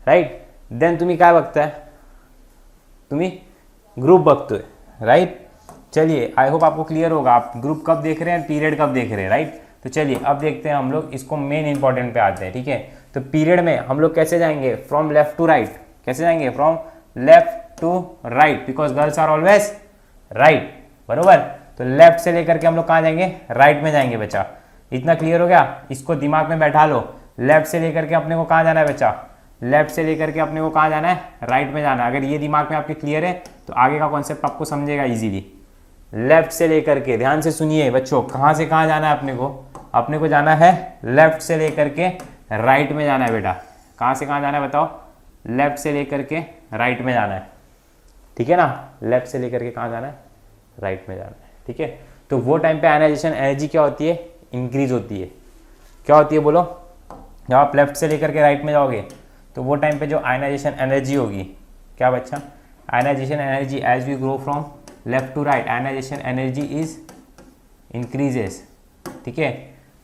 A: राईट, देन तुम्ही काय बघताय, तुम्ही ग्रुप बघतोय, राइट। चलिए आई होप आपको क्लियर होगा, आप ग्रुप कब देख रहे हैं, पीरियड कब देख रहे हैं, राइट। तो चलिए अब देखते हैं हम लोग इसको मेन इंपॉर्टेंट पे आते हैं, ठीक है। तो पीरियड में हम लोग कैसे जाएंगे, फ्रॉम लेफ्ट टू राइट, कैसे जाएंगे, from left to right, because girls are always right, बरोबर। तो लेफ्ट से लेकर के हम लोग कहाँ जाएंगे, राइट में जाएंगे बच्चा। इतना क्लियर हो गया, इसको दिमाग में बैठा लो। लेफ्ट से लेकर के अपने को कहाँ जाना है बच्चा, लेफ्ट से लेकर के अपने को कहाँ जाना है, राइट में जाना है। अगर ये दिमाग में आपके क्लियर है तो आगे का कॉन्सेप्ट आपको समझेगा इजीली। लेफ्ट से लेकर के, ध्यान से सुनिए बच्चों, कहाँ से कहाँ जाना है अपने को जाना है लेफ्ट से लेकर के राइट में जाना है बेटा। कहाँ से कहाँ जाना है बताओ, लेफ्ट से लेकर के राइट में जाना है, ठीक है ना। लेफ्ट से लेकर के कहाँ जाना है, राइट में जाना है, ठीक है। तो वो टाइम पे आयनाइजेशन एनर्जी क्या होती है, इंक्रीज होती है। क्या होती है बोलो, जब आप लेफ्ट से लेकर के राइट में जाओगे तो वो टाइम पे जो आयनाइजेशन एनर्जी होगी, क्या बच्चा, ionization energy as we grow from left to right, ionization energy is increases, ठीक है।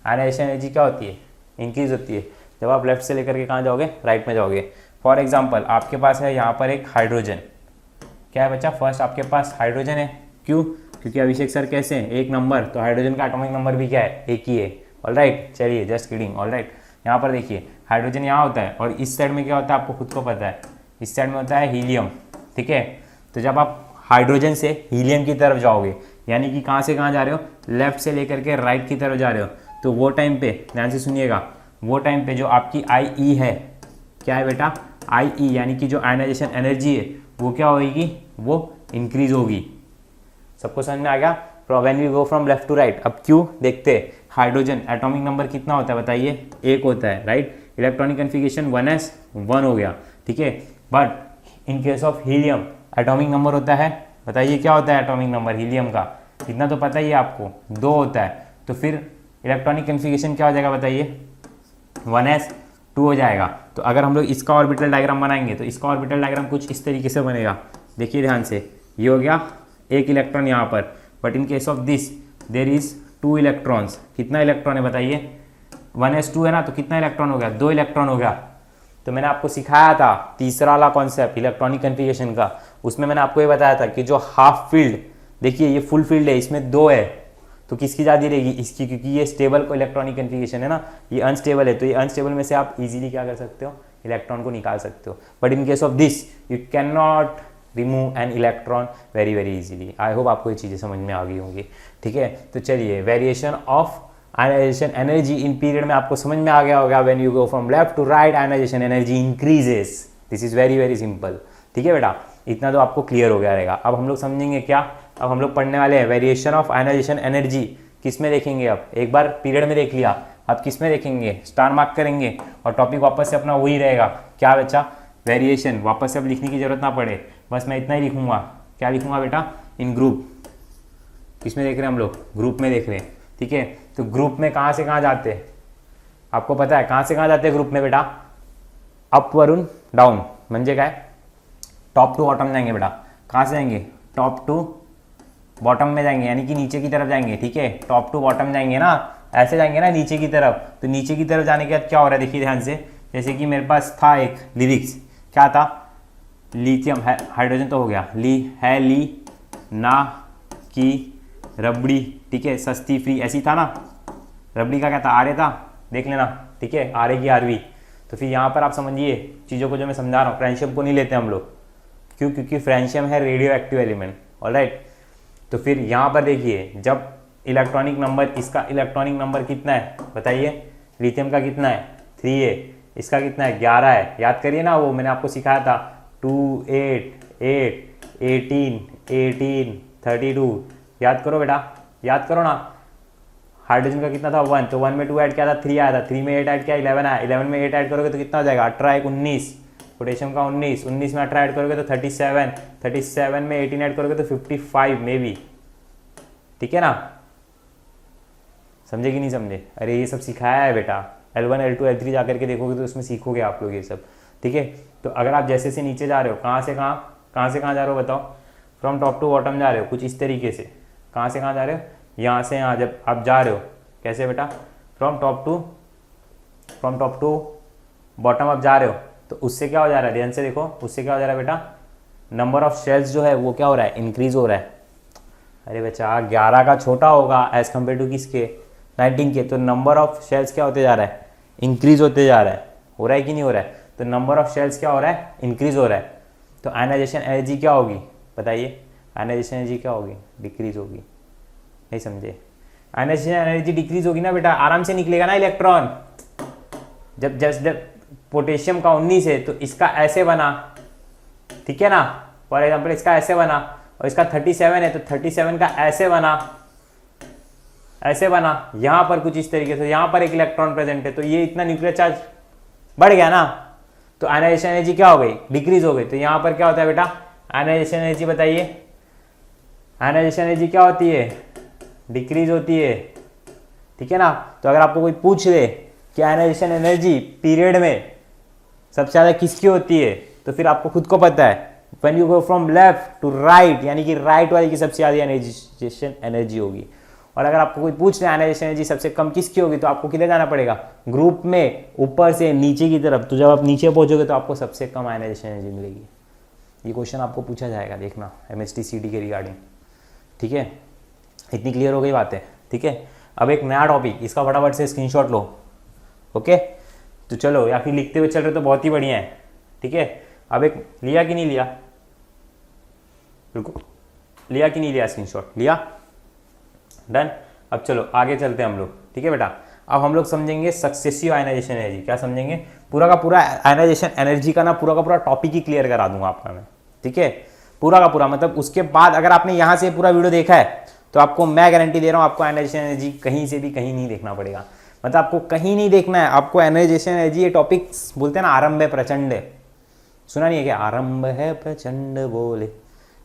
A: आयनाइजेशन एनर्जी क्या होती है, इंक्रीज होती है जब आप लेफ्ट से लेकर के कहाँ जाओगे, राइट में जाओगे। फॉर एग्जाम्पल आपके पास है यहाँ पर एक हाइड्रोजन, क्या है बच्चा, फर्स्ट आपके पास हाइड्रोजन है, क्यों, क्योंकि अभिषेक सर कैसे हैं, एक नंबर, तो हाइड्रोजन का एटॉमिक नंबर भी क्या है, एक ही है, ऑलराइट। चलिए जस्ट किडिंग, ऑलराइट। यहाँ पर देखिए हाइड्रोजन यहाँ होता है और इस साइड में क्या होता है आपको खुद को पता है, इस साइड में होता है हीलियम, ठीक है। तो जब आप हाइड्रोजन से हीलियम की तरफ जाओगे, यानी कि कहाँ से कहाँ जा रहे हो, लेफ्ट से लेकर के राइट की तरफ जा रहे हो, तो वो टाइम पे ध्यान से सुनिएगा, वो टाइम पे जो आपकी आई है, क्या है बेटा, आई यानी कि जो आयनाइजेशन एनर्जी है वो क्या होगी, वो इंक्रीज होगी। सबको समझ में आ गया, when we go from left to right. अब क्यों देखते हैं, हाइड्रोजन एटॉमिक नंबर कितना होता है बताइए, एक होता है, राइट। इलेक्ट्रॉनिक कन्फिगरेशन 1s1 हो गया, ठीक है। But in case of helium atomic number होता है, बताइए क्या होता है एटॉमिक नंबर हीलियम का, इतना तो पता ही है आपको, 2 होता है। तो फिर इलेक्ट्रॉनिक कन्फिगरेशन क्या हो जाएगा बताइए, 1s2 हो जाएगा। तो अगर हम लोग इसका ऑर्बिटल डायग्राम बनाएंगे तो इसका ऑर्बिटल डायग्राम कुछ इस तरीके से बनेगा, देखिए ध्यान से, ये हो गया एक इलेक्ट्रॉन यहाँ पर, but in case of this there is 2 electrons. कितना इलेक्ट्रॉन है बताइए, 1s2 है ना, तो कितना इलेक्ट्रॉन हो गया, 2 इलेक्ट्रॉन हो गया। तो मैंने आपको सिखाया था तीसरा वाला कॉन्सेप्ट इलेक्ट्रॉनिक कन्फिगरेशन का, उसमें मैंने आपको ये बताया था कि जो हाफ फील्ड, देखिए ये फुल फील्ड है, इसमें 2 है, तो किसकी ज़्यादा रहेगी, इसकी, क्योंकि ये स्टेबल को इलेक्ट्रॉनिक कन्फिगरेशन है ना, ये अनस्टेबल है, तो ये अनस्टेबल में से आप इजीली क्या कर सकते हो, इलेक्ट्रॉन को निकाल सकते हो। But in case of this you can not remove an electron very very easily. I hope आपको ये चीज़ें समझ में आ गई होंगी, ठीक है। तो चलिए variation of ionization energy in period में आपको समझ में आ गया होगा, when you go from left to right ionization energy increases, this is very very simple, ठीक है बेटा। इतना तो आपको क्लियर हो गया रहेगा। अब हम लोग समझेंगे क्या, अब हम लोग पढ़ने वाले हैं वेरिएशन ऑफ आयनाइजेशन एनर्जी, किस में देखेंगे, अब एक बार पीरियड में देख लिया, अब किस में देखेंगे, स्टार मार्क करेंगे और टॉपिक वापस से अपना वही रहेगा, क्या बच्चा, वेरिएशन। वापस से अब लिखने की जरूरत ना पड़े, बस मैं इतना ही लिखूंगा, क्या लिखूंगा बेटा, इन ग्रुप। किसमें देख रहे हैं हम लोग, ग्रुप में देख रहे हैं, ठीक है। तो ग्रुप में कहाँ से कहाँ जाते हैं, आपको पता है कहाँ से कहाँ जाते हैं ग्रुप में बेटा, अप वरून डाउन, म्हणजे काय, टॉप टू बॉटम जाएंगे बेटा। कहाँ से जाएंगे, टॉप टू बॉटम में जाएंगे, यानी कि नीचे की तरफ जाएंगे, ठीक है। टॉप टू बॉटम जाएंगे ना, ऐसे जाएंगे ना नीचे की तरफ। तो नीचे की तरफ जाने के बाद क्या हो रहा है, देखिए ध्यान से, जैसे कि मेरे पास था एक लिरिक्स, क्या था, लिथियम है, हाइड्रोजन तो हो गया, ली है, ली ना की रबड़ी, ठीक है, सस्ती फ्री, ऐसी था ना, रबड़ी का क्या था, आर्य था, देख लेना, ठीक है, आर्य की आरवी। तो फिर यहाँ पर आप समझिए चीज़ों को जो मैं समझा रहा हूँ, फ्रेंशियम को नहीं लेते हम लोग, क्यों, क्योंकि फ्रेंशियम है रेडियो एक्टिव एलिमेंट, ऑलराइट। तो फिर यहाँ पर देखिए जब इलेक्ट्रॉनिक नंबर, इसका इलेक्ट्रॉनिक नंबर कितना है बताइए, लिथियम का कितना है 3 है, इसका कितना है 11 है, याद करिए ना, वो मैंने आपको सिखाया था 2 8 8 18 18 32, याद करो बेटा, याद करो ना। हाइड्रोजन का कितना था 1, तो 1 में 2 ऐड किया था 3 आया था, 3 में 8 ऐड किया 11 आया, 11 में 8 ऐड करोगे तो कितना हो जाएगा 18 1 19, पोटेशियम का 19, 19 में 18 ऐड करोगे तो 37, 37 में 18 ऐड करोगे तो 55 में भी, ठीक है ना, समझे कि नहीं समझे। अरे ये सब सिखाया है बेटा, L1 L2 L3 जा करके देखोगे तो उसमें सीखोगे आप लोग ये सब, ठीक है। तो अगर आप जैसे से नीचे जा रहे हो, कहाँ से कहाँ जा रहे हो बताओ, फ्रॉम टॉप टू बॉटम जा रहे हो कुछ इस तरीके से, कहाँ से कहाँ जा रहे हो, यहाँ से यहाँ जब आप जा रहे हो, कैसे बेटा, फ्रॉम टॉप टू बॉटम अप जा रहे हो, तो उससे क्या हो जा रहा है, ध्यान से देखो, उससे क्या हो जा रहा है बेटा, नंबर ऑफ शेल्स जो है वो क्या हो रहा है, इंक्रीज हो रहा है। अरे बच्चा 11 का छोटा होगा एज कम्पेयर टू किसके, 19 के, तो नंबर ऑफ शेल्स क्या होते जा रहा है, इंक्रीज होते जा रहा है, हो रहा है कि नहीं हो रहा है, तो नंबर ऑफ शेल्स क्या हो रहा है, इंक्रीज हो रहा है। तो आयनाइजेशन एनर्जी क्या होगी बताइए, आयनाइजेशन एनर्जी क्या होगी, डिक्रीज होगी, नहीं समझे। आयनाइजेशन एनर्जी डिक्रीज होगी ना बेटा, आराम से निकलेगा ना इलेक्ट्रॉन। जब पोटेशियम का 19 है तो इसका ऐसे बना, ठीक है ना, फॉर एग्जाम्पल इसका ऐसे बना, और इसका 37 है तो 37 का ऐसे बना, यहां पर कुछ इस तरीके से, यहां पर एक इलेक्ट्रॉन प्रेजेंट है, तो ये इतना न्यूक्लियर चार्ज बढ़ गया ना, तो आयनाइजेशन एनर्जी क्या हो गई, डिक्रीज हो गई। तो यहां पर क्या होता है बेटा, आयनाइजेशन एनर्जी बताइए, आयनाइजेशन एनर्जी क्या होती है, डिक्रीज होती है, ठीक है ना। तो अगर आपको कोई पूछ ले कि आयनाइजेशन एनर्जी पीरियड में सबसे ज़्यादा किसकी होती है, तो फिर आपको खुद को पता है, when you go from left to right, यानी कि राइट वाली की सबसे ज़्यादा आयनाइजेशन एनर्जी होगी। और अगर आपको कोई पूछ ले आयनाइजेशन एनर्जी सबसे कम किसकी होगी, तो आपको किधर जाना पड़ेगा, ग्रुप में ऊपर से नीचे की तरफ। तो जब आप नीचे पहुंचोगे तो आपको सबसे कम आयनाइजेशन एनर्जी मिलेगी। ये क्वेश्चन आपको पूछा जाएगा, देखना MHT/CD के रिगार्डिंग, ठीक है। इतनी क्लियर हो गई बात है, ठीक है। अब एक नया टॉपिक, इसका फटाफट से स्क्रीनशॉट लो, ओके। तो चलो, या फिर लिखते हुए चल रहे तो बहुत ही बढ़िया है, ठीक है। अब एक लिया कि नहीं लिया, रुको, लिया कि नहीं लिया स्क्रीनशॉट, लिया, डन। अब चलो आगे चलते हैं हम लोग, ठीक है बेटा। अब हम लोग समझेंगे सक्सेसिव आयनाइजेशन एनर्जी, क्या समझेंगे, पूरा का पूरा आयनाइजेशन एनर्जी का ना पूरा का पूरा टॉपिक ही क्लियर करा दूंगा आपका मैं, ठीक है, पूरा का पूरा। मतलब उसके बाद अगर आपने यहाँ से पूरा वीडियो देखा है तो आपको मैं गारंटी दे रहा हूँ, आपको आयनाइजेशन एनर्जी कहीं से भी कहीं नहीं देखना पड़ेगा, मतलब आपको कहीं नहीं देखना है, आपको आयनाइजेशन एनर्जी, ये टॉपिक बोलते हैं ना, आरंभ है प्रचंड, सुना नहीं है क्या, आरंभ है प्रचंड बोले,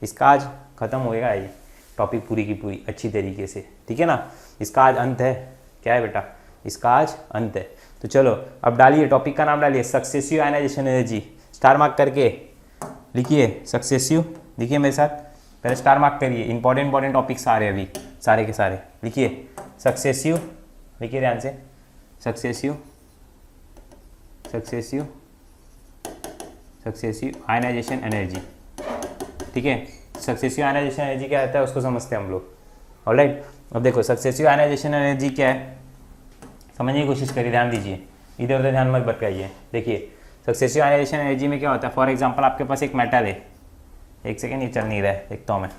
A: इसका आज खत्म होएगा ये टॉपिक पूरी की पूरी अच्छी तरीके से, ठीक है ना। इसका आज अंत है, क्या है बेटा, इसका आज अंत है। तो चलो अब डालिए, टॉपिक का नाम डालिए successive ionization energy, star mark करके लिखिए सक्सेसिव, लिखिए मेरे साथ, पहले स्टार मार्क करिए, इंपॉर्टेंट टॉपिक्स आ रहे हैं अभी सारे के सारे, लिखिए सक्सेसिव, लिखिए ध्यान से, सक्सेसिव आयनाइजेशन एनर्जी, ठीक है। सक्सेसिव आयनाइजेशन एनर्जी क्या रहता है उसको समझते हैं हम लोग, ऑलराइट। अब देखो सक्सेसिव आयनाइजेशन एनर्जी क्या है, समझने की कोशिश करिए, ध्यान दीजिए, इधर उधर ध्यान मत भटकाइए। देखिए सक्सेसिव आयनाइजेशन एनर्जी में क्या होता है, फॉर एग्जांपल आपके पास एक मेटल है, एक सेकेंड ये चल नहीं रहा है, देखता हूँ मैं।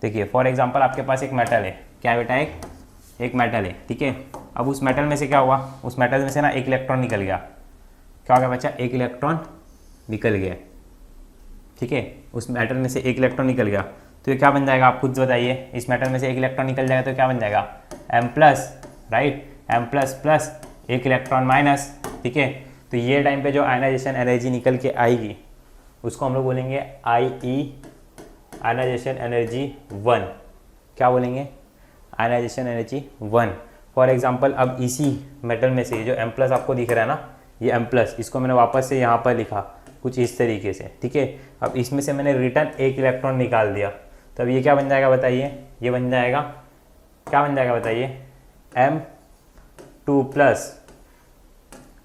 A: देखिए फॉर एग्जांपल आपके पास एक मेटल है, क्या बेटा, एक मेटल है, ठीक है। अब उस मेटल में से क्या हुआ, उस मेटल में से ना एक इलेक्ट्रॉन निकल गया, क्या हो गया बच्चा, एक इलेक्ट्रॉन निकल गया, ठीक है। उस मेटल में से एक इलेक्ट्रॉन निकल गया तो ये क्या बन जाएगा, आप खुद बताइए, इस मेटल में से एक इलेक्ट्रॉन निकल जाएगा तो क्या बन जाएगा, M+, राइट, M++ एक इलेक्ट्रॉन माइनस, ठीक है। तो ये टाइम पे जो आयनाइजेशन एनर्जी निकल के आएगी उसको हम लोग बोलेंगे IE, आयनाइजेशन एनर्जी 1, क्या बोलेंगे, आयनाइजेशन एनर्जी 1। फॉर एग्जांपल अब इसी मेटल में से जो M+ आपको दिख रहा है ना, ये M+, इसको मैंने वापस से यहाँ पर लिखा कुछ इस तरीके से, ठीक है। अब इसमें से मैंने रिटर्न एक इलेक्ट्रॉन निकाल दिया, तो अब ये क्या बन जाएगा बताइए, ये बन जाएगा, क्या बन जाएगा बताइए, M2+।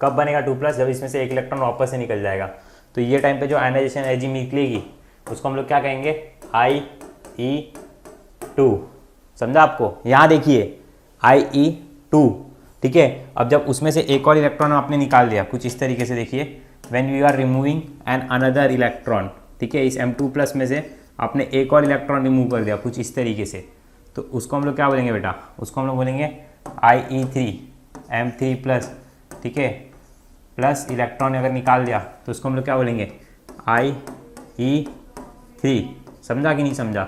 A: कब बनेगा 2+, जब इसमें से एक इलेक्ट्रॉन वापस से निकल जाएगा। तो ये टाइम पे जो आयनाइजेशन एनर्जी निकलेगी उसको हम लोग क्या कहेंगे, IE2, समझा आपको? यहाँ देखिए IE2, ठीक है। अब जब उसमें से एक और इलेक्ट्रॉन आपने निकाल दिया कुछ इस तरीके से, देखिए when we are removing an another electron, ठीक है, इस M2+ में से आपने एक और इलेक्ट्रॉन रिमूव कर दिया कुछ इस तरीके से, तो उसको हम लोग क्या बोलेंगे बेटा? उसको हम लोग बोलेंगे IE3 M3+, ठीक है, प्लस इलेक्ट्रॉन अगर निकाल दिया तो उसको हम लोग क्या बोलेंगे? IE3। समझा कि नहीं समझा?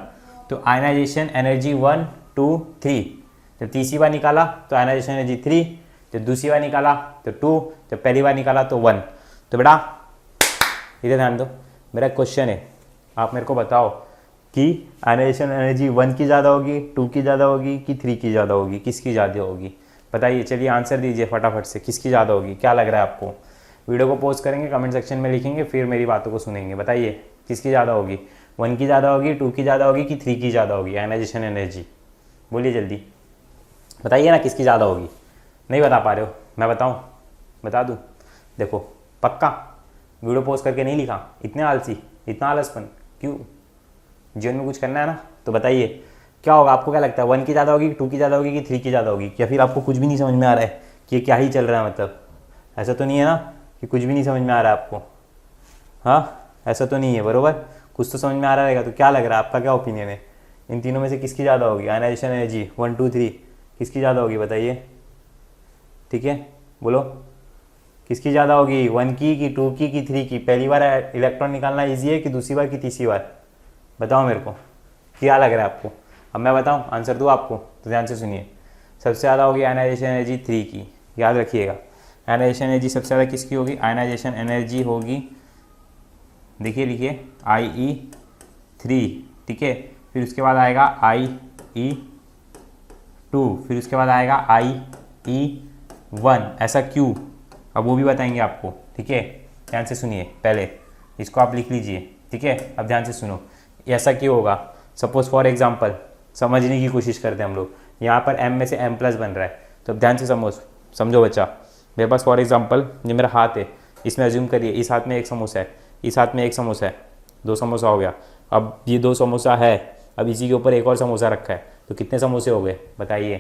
A: तो आयनाइजेशन एनर्जी 1 2 3, जब तीसरी बार निकाला तो आयनाइजेशन एनर्जी 3, जब दूसरी बार निकाला तो 2, जब पहली बार निकाला तो 1। तो बेटा इधर ध्यान दो, मेरा क्वेश्चन है, आप मेरे को बताओ कि आयनाइजेशन एनर्जी 1 की ज़्यादा होगी, 2 की ज़्यादा होगी कि 3 की ज़्यादा होगी? किसकी ज़्यादा होगी बताइए? चलिए आंसर दीजिए फटाफट से, किसकी ज़्यादा होगी? क्या लग रहा है आपको? वीडियो को पोस्ट करेंगे, कमेंट सेक्शन में लिखेंगे, फिर मेरी बातों को सुनेंगे। बताइए किसकी ज़्यादा होगी? 1 की ज़्यादा होगी, 2 की ज़्यादा होगी कि 3 की ज़्यादा होगी आयनाइजेशन एनर्जी? बोलिए जल्दी बताइए ना, किसकी ज़्यादा होगी? नहीं बता पा रहे हो? मैं बताऊँ? बता दूँ? देखो पक्का वीडियो पोस्ट करके नहीं लिखा? इतने आलसी, इतना आलसपन क्यों? जीवन में कुछ करना है ना, तो बताइए क्या होगा? आपको क्या लगता है 1 की ज़्यादा होगी, 2 की ज़्यादा होगी कि 3 की ज़्यादा होगी? या फिर आपको कुछ भी नहीं समझ में आ रहा है कि ये क्या ही चल रहा है? मतलब ऐसा तो नहीं है ना कि कुछ भी नहीं समझ में आ रहा है आपको? हाँ, ऐसा तो नहीं है, बरोबर? कुछ तो समझ में आ रहा रहेगा। तो क्या लग रहा है, आपका क्या ओपिनियन है? इन तीनों में से किसकी ज़्यादा होगी आयनाइजेशन एनर्जी 1 2 3? किसकी ज़्यादा होगी बताइए? ठीक है, बोलो किसकी ज़्यादा होगी? 1 की कि 2 की कि 3 की? पहली बार इलेक्ट्रॉन निकालना ईजी है कि दूसरी बार कि तीसरी बार? बताओ मेरे को, क्या लग रहा है आपको? अब मैं बताऊं, आंसर दूँ आपको? तो ध्यान से सुनिए, सबसे ज़्यादा होगी आयनाइजेशन एनर्जी 3 की, याद रखिएगा। आयनाइजेशन एनर्जी सबसे ज़्यादा किसकी होगी? आयनाइजेशन एनर्जी होगी, देखिए लिखिए IE3, ठीक है, फिर उसके बाद आएगा IE2, फिर उसके बाद आएगा IE1। ऐसा क्यों? अब वो भी बताएंगे आपको, ठीक है। ध्यान से सुनिए, पहले इसको आप लिख लीजिए, ठीक है। अब ध्यान से सुनो, ऐसा क्यों होगा? सपोज फॉर एग्जांपल समझने की कोशिश करते हैं हम लोग। यहाँ पर M में से M+ बन रहा है, तो अब ध्यान से समझो बच्चा। मेरे पास फॉर एग्जांपल ये मेरा हाथ है, इसमें अज्यूम करिए इस हाथ में एक समोसा है, इस हाथ में एक समोसा है, 2 समोसा हो गया। अब ये 2 समोसा है, अब इसी के ऊपर एक और समोसा रखा है, तो कितने समोसे हो गए बताइए?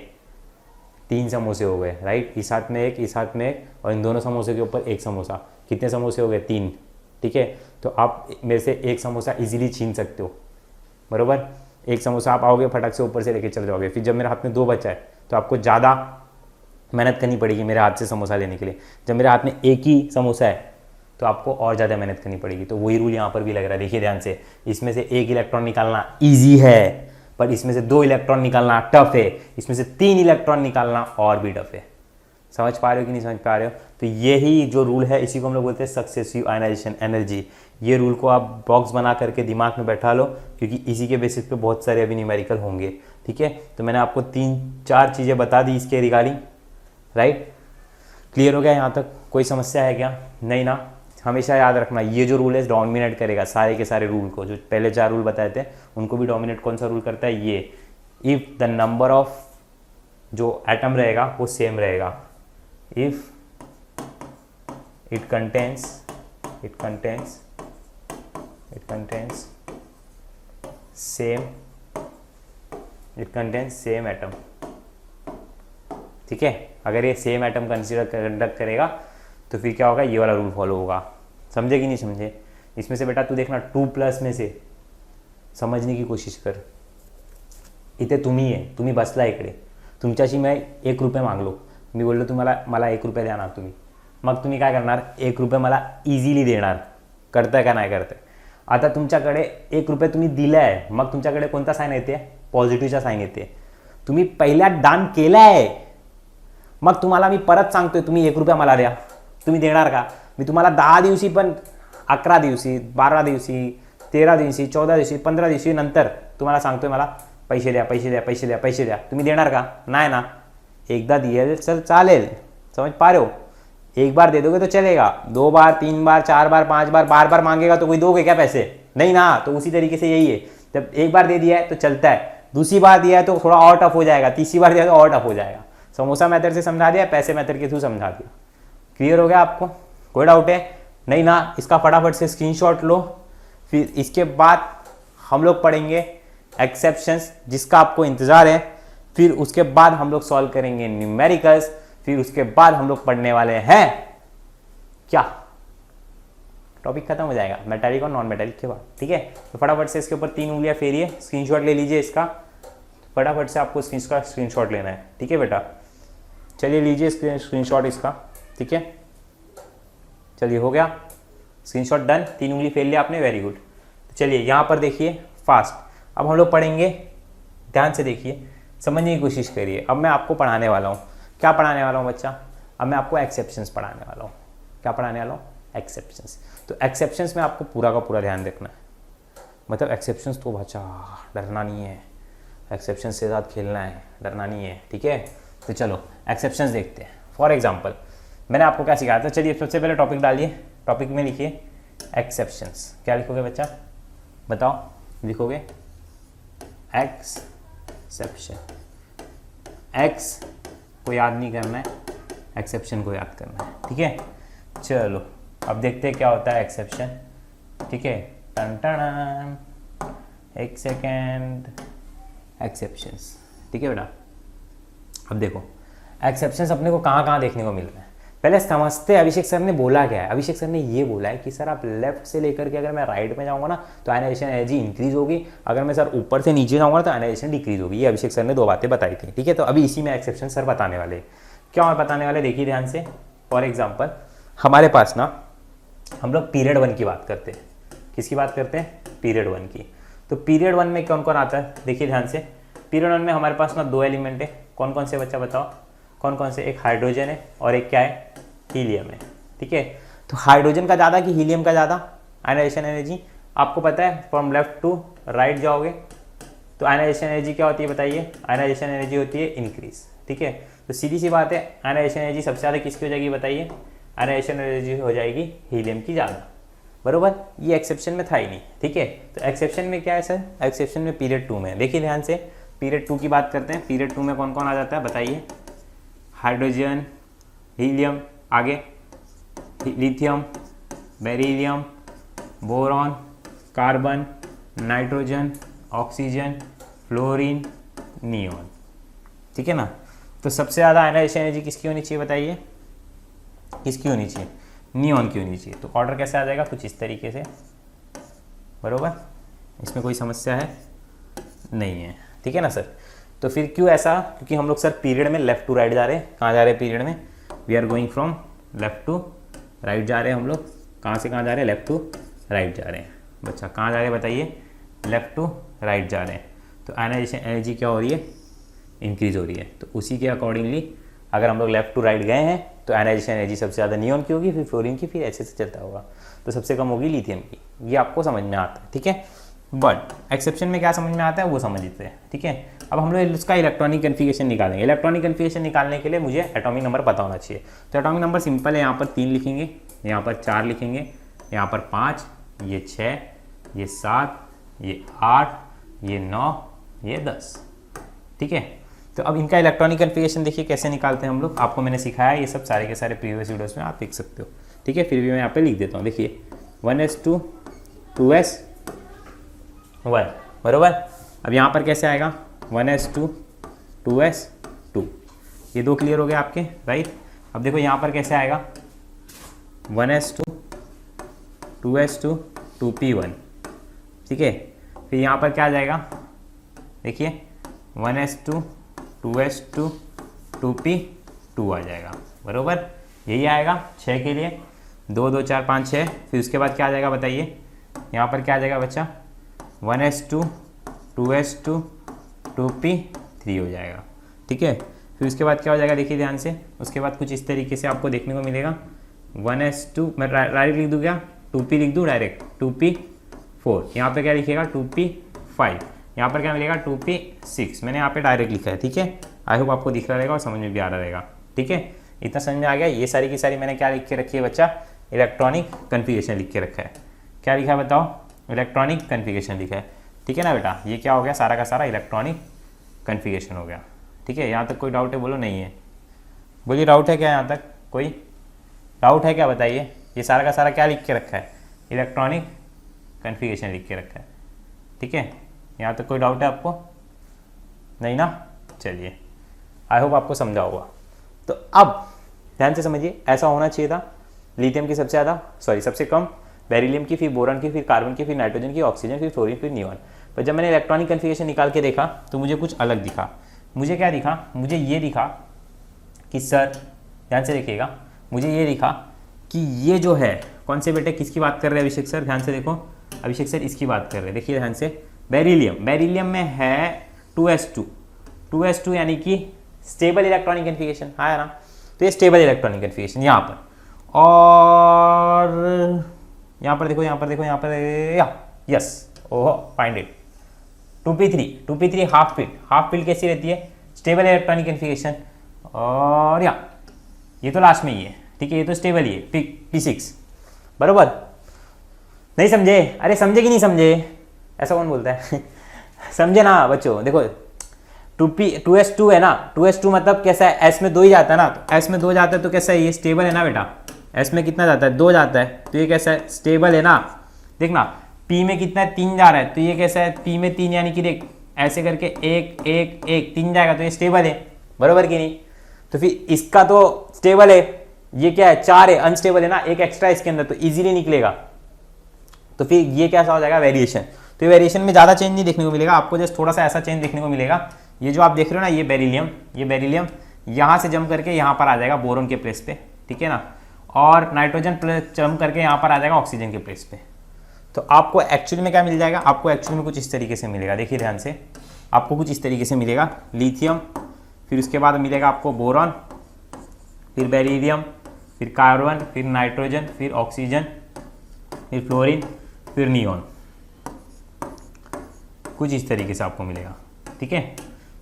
A: 3 समोसे हो गए, राइट। इस हाथ में एक, इस हाथ में एक, और इन दोनों समोसे के ऊपर एक समोसा। कितने समोसे हो गए? 3, ठीक है। तो आप मेरे से एक समोसा इजीली छीन सकते हो, बरोबर। एक समोसा आप आओगे फटक से ऊपर से लेके चल जाओगे। फिर जब मेरे हाथ में 2 बचा है तो आपको ज़्यादा मेहनत करनी पड़ेगी मेरे हाथ से समोसा लेने के लिए। जब मेरे हाथ में एक ही समोसा है तो आपको और ज़्यादा मेहनत करनी पड़ेगी। तो वही रूल यहाँ पर भी लग रहा है, देखिए ध्यान से। इसमें से एक इलेक्ट्रॉन निकालना ईजी है, पर इसमें से 2 इलेक्ट्रॉन निकालना टफ है, इसमें से 3 इलेक्ट्रॉन निकालना और भी टफ है। समझ पा रहे हो कि नहीं समझ पा रहे हो? तो यही जो रूल है, इसी को हम लोग बोलते हैं सक्सेसिव आयनाइजेशन एनर्जी। ये रूल को आप बॉक्स बना करके दिमाग में बैठा लो, क्योंकि इसी के बेसिस पे बहुत सारे अभी न्यूमेरिकल होंगे, ठीक है। तो मैंने आपको 3-4 चीज़ें बता दी इसके रिगार्डिंग, राइट। क्लियर हो गया यहाँ तक? कोई समस्या है क्या? नहीं ना। हमेशा याद रखना, ये जो रूल है डोमिनेट करेगा सारे के सारे रूल को। जो पहले 4 रूल बताए थे उनको भी डोमिनेट कौन सा रूल करता है? ये, इफ़ द नंबर ऑफ जो एटम रहेगा वो सेम रहेगा, if it contains same atom, ठीक है। अगर ये सेम एटम कंडक्ट करेगा तो फिर क्या होगा? ये वाला रूल फॉलो होगा। समझे कि नहीं समझे? इसमें से बेटा तू देखना 2+ में से समजने की कोशिश कर। इथे तुम्ही बसला इकडे, तुमच्याशी मैं 1 रुपये मागलो, मी बोललो मला 1 रुपये द्या ना तुम्ही, मग तुम्ही काय करणार? 1 रुपये मला इझिली देणार, करताय का नाही करताय? आता तुमच्याकडे 1 रुपये तुम्ही दिलाय, मग तुमच्याकडे कोणता साईन येते? पॉझिटिव्हचा साईन येते। तुम्ही पहिल्या दान केलाय, मग तुम्हाला मी परत सांगतोय तुम्ही 1 रुपया मला द्या, तुम्ही देणार का? मी तुम्हाला 10 दिवशी पण 11 दिवसी 12 दिवसी 13 दिवशी 14 दिवशी 15 दिवशी नंतर तुम्हाला सांगतोय मला पैसे द्या पैसे द्या पैसे द्या पैसे द्या, तुम्ही देणार का? नाही ना। एकदा दिए चल चालेल, समझ पा रहे हो? एक बार दे दोगे तो चलेगा, 2 बार 3 बार 4 बार 5 बार बार बार मांगेगा तो कोई दोगे क्या पैसे? नहीं ना। तो उसी तरीके से यही है, जब एक बार दे दिया है तो चलता है, दूसरी बार दिया है तो थोड़ा और टफ हो जाएगा, तीसरी बार दिया तो और टफ हो जाएगा। समोसा मेथड से समझा दिया, पैसे मेथड के थ्रू समझा दिया। क्लियर हो गया आपको? कोई डाउट है? नहीं ना। इसका फटाफट से स्क्रीनशॉट लो। फिर इसके बाद हम लोग पढ़ेंगे एक्सेप्शंस, जिसका आपको इंतजार है। फिर उसके बाद हम लोग सॉल्व करेंगे न्यूमेरिकल्स, फिर उसके बाद हम लोग पढ़ने वाले हैं क्या, टॉपिक खत्म हो जाएगा मेटालिक और नॉन मेटालिक के बाद। ठीक है, तो फटाफट से इसके ऊपर 3 उंगलियां फेरिए, स्क्रीनशॉट ले लीजिए इसका, फटाफट से आपको इसका स्क्रीनशॉट लेना है। ठीक है बेटा, चलिए लीजिए स्क्रीनशॉट इसका। ठीक है, चलिए हो गया स्क्रीनशॉट डन, 3 उंगली फेर लिया आपने, वेरी गुड। तो चलिए यहाँ पर देखिए फास्ट, अब हम लोग पढ़ेंगे, ध्यान से देखिए, समझने की कोशिश करिए। अब मैं आपको पढ़ाने वाला हूँ, क्या पढ़ाने वाला हूँ बच्चा, अब मैं आपको एक्सेप्शंस पढ़ाने वाला हूँ। क्या पढ़ाने वाला हूँ, एक्सेप्शंस। तो एक्सेप्शंस में आपको पूरा का पूरा ध्यान रखना है, मतलब एक्सेप्शंस तो बच्चा डरना नहीं है, एक्सेप्शंस के साथ खेलना है, डरना नहीं है। ठीक है, तो चलो एक्सेप्शंस देखते हैं। फॉर एग्जाम्पल मैंने आपको क्या सिखाया था, चलिए सबसे पहले टॉपिक डालिए, टॉपिक में लिखिए एक्सेप्शंस। क्या लिखोगे बच्चा, बताओ, लिखोगे एक्सेप्शन, एक्स को याद नहीं करना है, एक्सेप्शन को याद करना है। ठीक है, चलो अब देखते हैं क्या होता है एक्सेप्शन। ठीक है, टन टन, एक सेकेंड, एक्सेप्शंस। ठीक है बेटा, अब देखो एक्सेप्शंस अपने को कहाँ कहाँ देखने को मिल रहा है। पहले समझते हैं अभिषेक सर ने बोला क्या है। अभिषेक सर ने ये बोला है कि सर आप लेफ्ट से लेकर के अगर मैं राइट में जाऊंगा ना तो आयनाइजेशन एनर्जी इंक्रीज होगी, अगर मैं सर ऊपर से नीचे जाऊंगा तो आयनाइजेशन डिक्रीज होगी। ये अभिषेक सर ने 2 बातें बताई थी। ठीक है, तो अभी इसी में एक्सेप्शन सर बताने वाले, क्या बताने वाले देखिए ध्यान से। फॉर एग्जाम्पल हमारे पास ना हम लोग पीरियड 1 की बात करते हैं, किसकी बात करते हैं, पीरियड 1 की। तो पीरियड 1 में कौन कौन आता है, देखिए ध्यान से। पीरियड 1 में हमारे पास ना 2 एलिमेंट है, कौन कौन से बच्चा बताओ, कौन कौन से, एक हाइड्रोजन है और एक क्या है, हीलियम है। ठीक है, तो हाइड्रोजन का ज़्यादा कि हीलियम का ज़्यादा आयनाइजेशन एनर्जी, आपको पता है फ्रॉम लेफ्ट टू राइट जाओगे तो आयनाइजेशन एनर्जी क्या होती है बताइए, आयनाइजेशन एनर्जी होती है इंक्रीज। ठीक है, तो सीधी सी बात है, आयनाइजेशन एनर्जी सबसे ज़्यादा किसकी हो जाएगी बताइए, आयनाइजेशन एनर्जी हो जाएगी हीलियम की ज़्यादा, बरोबर। ये एक्सेप्शन में था ही नहीं। ठीक है, तो एक्सेप्शन में क्या है सर, एक्सेप्शन में पीरियड 2 में, देखिए ध्यान से, पीरियड 2 की बात करते हैं। पीरियड 2 में कौन कौन आ जाता है बताइए, हाइड्रोजन, हीलियम, आगे lithium, beryllium, boron, carbon, nitrogen, oxygen, fluorine, neon. ठीक है ना, तो सबसे ज़्यादा आयनाइजेशन एनर्जी किसकी होनी चाहिए बताइए, किसकी होनी चाहिए, नियोन की होनी चाहिए। तो ऑर्डर कैसे आ जाएगा, कुछ इस तरीके से, बरोबर, इसमें कोई समस्या है नहीं है। ठीक है ना सर, तो फिर क्यों ऐसा, क्योंकि हम लोग सर पीरियड में लेफ्ट टू राइट जा रहे हैं। कहाँ जा रहे हैं पीरियड में, we are going from left to right जा रहे हैं हम लोग। कहाँ से कहाँ जा रहे हैं, लेफ्ट टू राइट जा रहे हैं बच्चा। कहाँ जा रहे हैं बताइए, लेफ्ट टू राइट जा रहे हैं। तो आयनाइजेशन एनर्जी क्या हो रही है, इंक्रीज हो रही है। तो उसी के अकॉर्डिंगली अगर हम लोग लेफ्ट टू राइट गए हैं तो आयनाइजेशन एनर्जी सबसे ज़्यादा नियोन की होगी, फिर फ्लोरीन की, फिर ऐसे से चलता होगा, तो सबसे कम होगी लिथियम की। ये आपको समझ में आता है। ठीक है, बट एक्सेप्शन में क्या समझ में आता है वो समझते हैं। ठीक है, अब हम लोग उसका इलेक्ट्रॉनिक कन्फिगरेशन निकालेंगे। इलेक्ट्रॉनिक कन्फिगरेशन निकालने के लिए मुझे एटॉमिक नंबर पता होना चाहिए। तो एटॉमिक नंबर सिंपल है, यहाँ पर 3 लिखेंगे, यहाँ पर 4 लिखेंगे, यहाँ पर 5, ये 6, ये 7, ये 8, ये 9, ये 10। ठीक है, तो अब इनका इलेक्ट्रॉनिक कन्फिगरेशन देखिए कैसे निकालते हैं हम लोग। आपको मैंने सिखाया, ये सब सारे के सारे प्रीवियस वीडियोस में आप देख सकते हो। ठीक है, फिर भी मैं यहाँ पे लिख देता हूँ, देखिए 1s2 2s1, बराबर। अब यहाँ पर कैसे आएगा, 1s2 2s2, ये 2 क्लियर हो गए आपके, राइट। अब देखो यहाँ पर कैसे आएगा, 1s2 2s2 2p1। ठीक है, फिर यहाँ पर क्या आ जाएगा, देखिए 1s2 2s2 2p2 आ जाएगा, बराबर। यही आएगा 6 के लिए, 2 2 4 5 6। फिर उसके बाद क्या आ जाएगा बताइए, यहाँ पर क्या आ जाएगा बच्चा, 1s2 2s2 2p3 हो जाएगा। ठीक है, फिर उसके बाद क्या हो जाएगा देखिए ध्यान से, उसके बाद कुछ इस तरीके से आपको देखने को मिलेगा, 1s2, मैं डायरेक्ट लिख दूँ क्या, 2p लिख दूँ डायरेक्ट, 2p4, यहाँ पे क्या लिखेगा 2p5, यहाँ पर क्या मिलेगा 2p6, मैंने यहाँ पे डायरेक्ट लिखा है। ठीक है, आई होप आपको दिख रहा रहेगा और समझ में भी आ रहा रहेगा। ठीक है, इतना समझ में आ गया। ये सारी की सारी मैंने क्या लिख के रखी है बच्चा, इलेक्ट्रॉनिक कन्फिगरेशन लिख के रखा है। क्या लिखा है बताओ, इलेक्ट्रॉनिक कन्फिगरेशन लिखा है। ठीक है ना बेटा, ये क्या हो गया, सारा का सारा इलेक्ट्रॉनिक कन्फिगरेशन हो गया। ठीक है, यहाँ तक कोई डाउट है, बोलो नहीं है, बोलिए डाउट है क्या, यहाँ तक कोई डाउट है क्या बताइए। ये सारा का सारा क्या लिख के रखा है, इलेक्ट्रॉनिक कन्फिगरेशन लिख के रखा है। ठीक है, यहाँ तक कोई डाउट है आपको, नहीं ना, चलिए, आई होप आपको समझा होगा। तो अब ध्यान से समझिए, ऐसा होना चाहिए था, लिथियम की सबसे ज़्यादा, सॉरी सबसे कम, बेरिलियम की, फिर बोरॉन की, फिर कार्बन की, फिर नाइट्रोजन की, ऑक्सीजन, फिर फ्लोरीन, फिर नियॉन। पर जब मैंने इलेक्ट्रॉनिक कन्फिगरेशन निकाल के देखा तो मुझे कुछ अलग दिखा। मुझे क्या दिखा? मुझे ये दिखा कि सर, ध्यान से देखिएगा, मुझे ये दिखा कि ये जो है, कौन से बेटे किसकी बात कर रहे हैं अभिषेक सर? ध्यान से देखो, अभिषेक सर इसकी बात कर रहे हैं, देखिए ध्यान से, बेरिलियम, बेरिलियम में है 2s2, 2s2 यानी कि स्टेबल इलेक्ट्रॉनिक कन्फिगरेशन, हाँ ना, तो ये स्टेबल इलेक्ट्रॉनिक कन्फिगरेशन यहाँ पर, और यहाँ पर देखो, यहाँ पर देखो, यहाँ पर, या यस, ओहो find it, 2p3, 2p3 half field कैसी रहती है? स्टेबल इलेक्ट्रॉनिक कन्फिगरेशन, और ये तो लास्ट में ही है, ठीक है, ये तो स्टेबल ही है, p6, बरोबर? नहीं समझे? अरे समझे कि नहीं समझे? ऐसा कौन बोलता है? समझे ना बच्चों? देखो 2s2 है ना, 2s2 मतलब कैसा है? s में 2 ही जाता है ना, तो s में 2 जाता है तो कैसा है? ये स्टेबल है ना बेटा, s में कितना जाता है? 2 जाता है, तो ये कैसा है? स्टेबल है ना। देखना p में कितना है? 3 जा रहा है, तो ये कैसा है? p में 3 यानी कि देख ऐसे करके 1 1 1 3 जाएगा, तो ये स्टेबल है, बरोबर कि नहीं? तो फिर इसका तो स्टेबल है, ये क्या है? 4 है, अनस्टेबल है ना, एक एक्स्ट्रा इसके अंदर, तो इजीली निकलेगा। तो फिर ये कैसा हो जाएगा? वेरिएशन। तो ये वेरिएशन में ज़्यादा चेंज नहीं देखने को मिलेगा आपको, जस्ट थोड़ा सा ऐसा चेंज देखने को मिलेगा। ये जो आप देख रहे हो ना, ये बेरिलियम यहाँ से जम करके यहाँ पर आ जाएगा बोरोन के प्लेस पे, ठीक है ना, और नाइट्रोजन प्लस जम करके यहाँ पर आ जाएगा ऑक्सीजन के प्लेस पे। तो आपको एक्चुअली में क्या मिल जाएगा? आपको एक्चुअली में कुछ इस तरीके से मिलेगा, देखिए ध्यान से, आपको कुछ इस तरीके से मिलेगा, लिथियम, फिर उसके बाद मिलेगा आपको बोरॉन, फिर बेरिलियम, फिर कार्बन, फिर नाइट्रोजन, फिर ऑक्सीजन, फिर फ्लोरीन, फिर नियॉन, कुछ इस तरीके से आपको मिलेगा, ठीक है?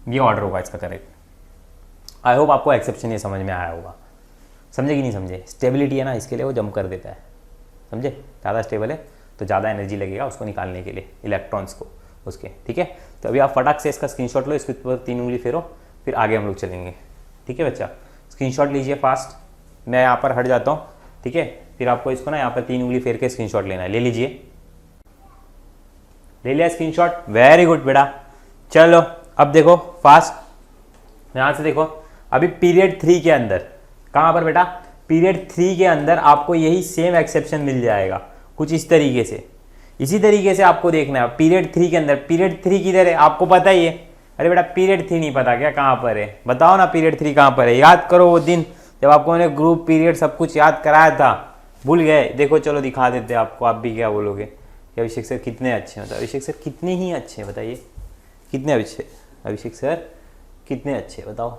A: ये ऑर्डर होगा इसका करेक्ट। आई होप आपको एक्सेप्शन ये समझ में आया होगा। समझे कि नहीं समझे? स्टेबिलिटी है ना, इसके लिए वो जम कर देता है, समझे? ज़्यादा स्टेबल है तो ज़्यादा एनर्जी लगेगा उसको निकालने के लिए, इलेक्ट्रॉन्स को उसके, ठीक है? तो अभी आप फटाक से इसका स्क्रीनशॉट लो, इसके ऊपर 3 उंगली फेरो, फिर आगे हम लोग चलेंगे, ठीक है बच्चा? स्क्रीनशॉट लीजिए फास्ट, मैं यहाँ पर हट जाता हूँ, ठीक है? फिर आपको इसको ना यहाँ पर 3 उंगली फेर के स्क्रीनशॉट लेना है, ले लीजिए, ले लिया स्क्रीनशॉट, वेरी गुड बेटा। चलो अब देखो फास्ट, यहाँ से देखो, अभी पीरियड 3 के अंदर, कहाँ पर बेटा? पीरियड 3 के अंदर आपको यही सेम एक्सेप्शन मिल जाएगा, कुछ इस तरीके से, इसी तरीके से आपको देखना है। पीरियड 3 के अंदर, पीरियड 3 किधर है आपको पता ही है? अरे बेटा पीरियड 3 नहीं पता क्या? कहाँ पर है बताओ ना, पीरियड 3 कहाँ पर है? याद करो वो दिन जब आपको मैंने ग्रुप पीरियड सब कुछ याद कराया था, भूल गए? देखो चलो दिखा देते आपको, आप भी क्या बोलोगे कि अभिषेक सर कितने अच्छे हैं? अभिषेक सर कितने ही अच्छे हैं, बताइए कितने अच्छे? अभिषेक सर कितने अच्छे बताओ।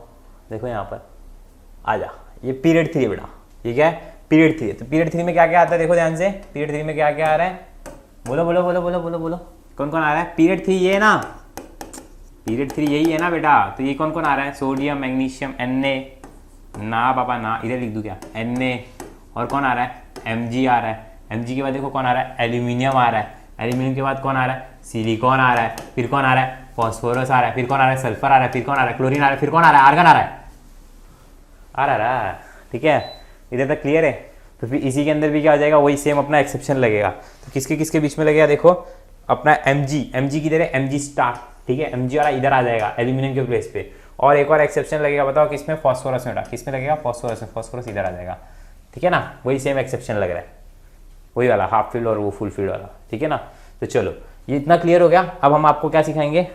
A: देखो यहाँ पर आ जा, ये पीरियड 3 बेटा, ये क्या है? पीरियड 3। तो पीरियड 3 में क्या क्या आता है? देखो ध्यान से, पीरियड 3 में क्या क्या आ रहा है? बोलो बोलो बोलो बोलो बोलो बोलो, कौन कौन आ रहा है? पीरियड 3 ये है ना, पीरियड 3 यही है ना बेटा। तो ये कौन कौन आ रहा है? सोडियम, मैग्नीशियम, Na, ना पापा ना, इधर लिख दूँ क्या? Na। और कौन आ रहा है? Mg आ रहा है। Mg के बाद देखो कौन आ रहा है? एल्यूमिनियम आ रहा है। एल्यूमिनियम के बाद कौन आ रहा है? सिलिकॉन आ रहा है। फिर कौन आ रहा है? फॉस्फोरस आ रहा है। फिर कौन आ रहा है? सल्फर आ रहा है। फिर कौन आ रहा है? क्लोरीन आ रहा है। फिर कौन आ रहा है? आर्गन आ रहा है। आ रहा है, ठीक है? इधर तक क्लियर है? तो फिर इसी के अंदर भी क्या आ जाएगा? वही सेम अपना एक्सेप्शन लगेगा। तो किसके किसके बीच में लगेगा? देखो अपना Mg किधर है? Mg स्टार, ठीक है? Mg वाला इधर आ जाएगा एल्यूमिनियम के प्लेस पे। और एक और एक्सेप्शन लगेगा, बताओ किसमें? फॉस्फोरस में। किस में लगेगा? फॉस्फोरस में। फॉस्फोरस इधर आ जाएगा, ठीक है ना? वही सेम एक्सेप्शन लग रहा है, वही वाला हाफ फील्ड और वो फुल फील्ड वाला, ठीक है ना? तो चलो ये इतना क्लियर हो गया। अब हम आपको क्या सिखाएंगे?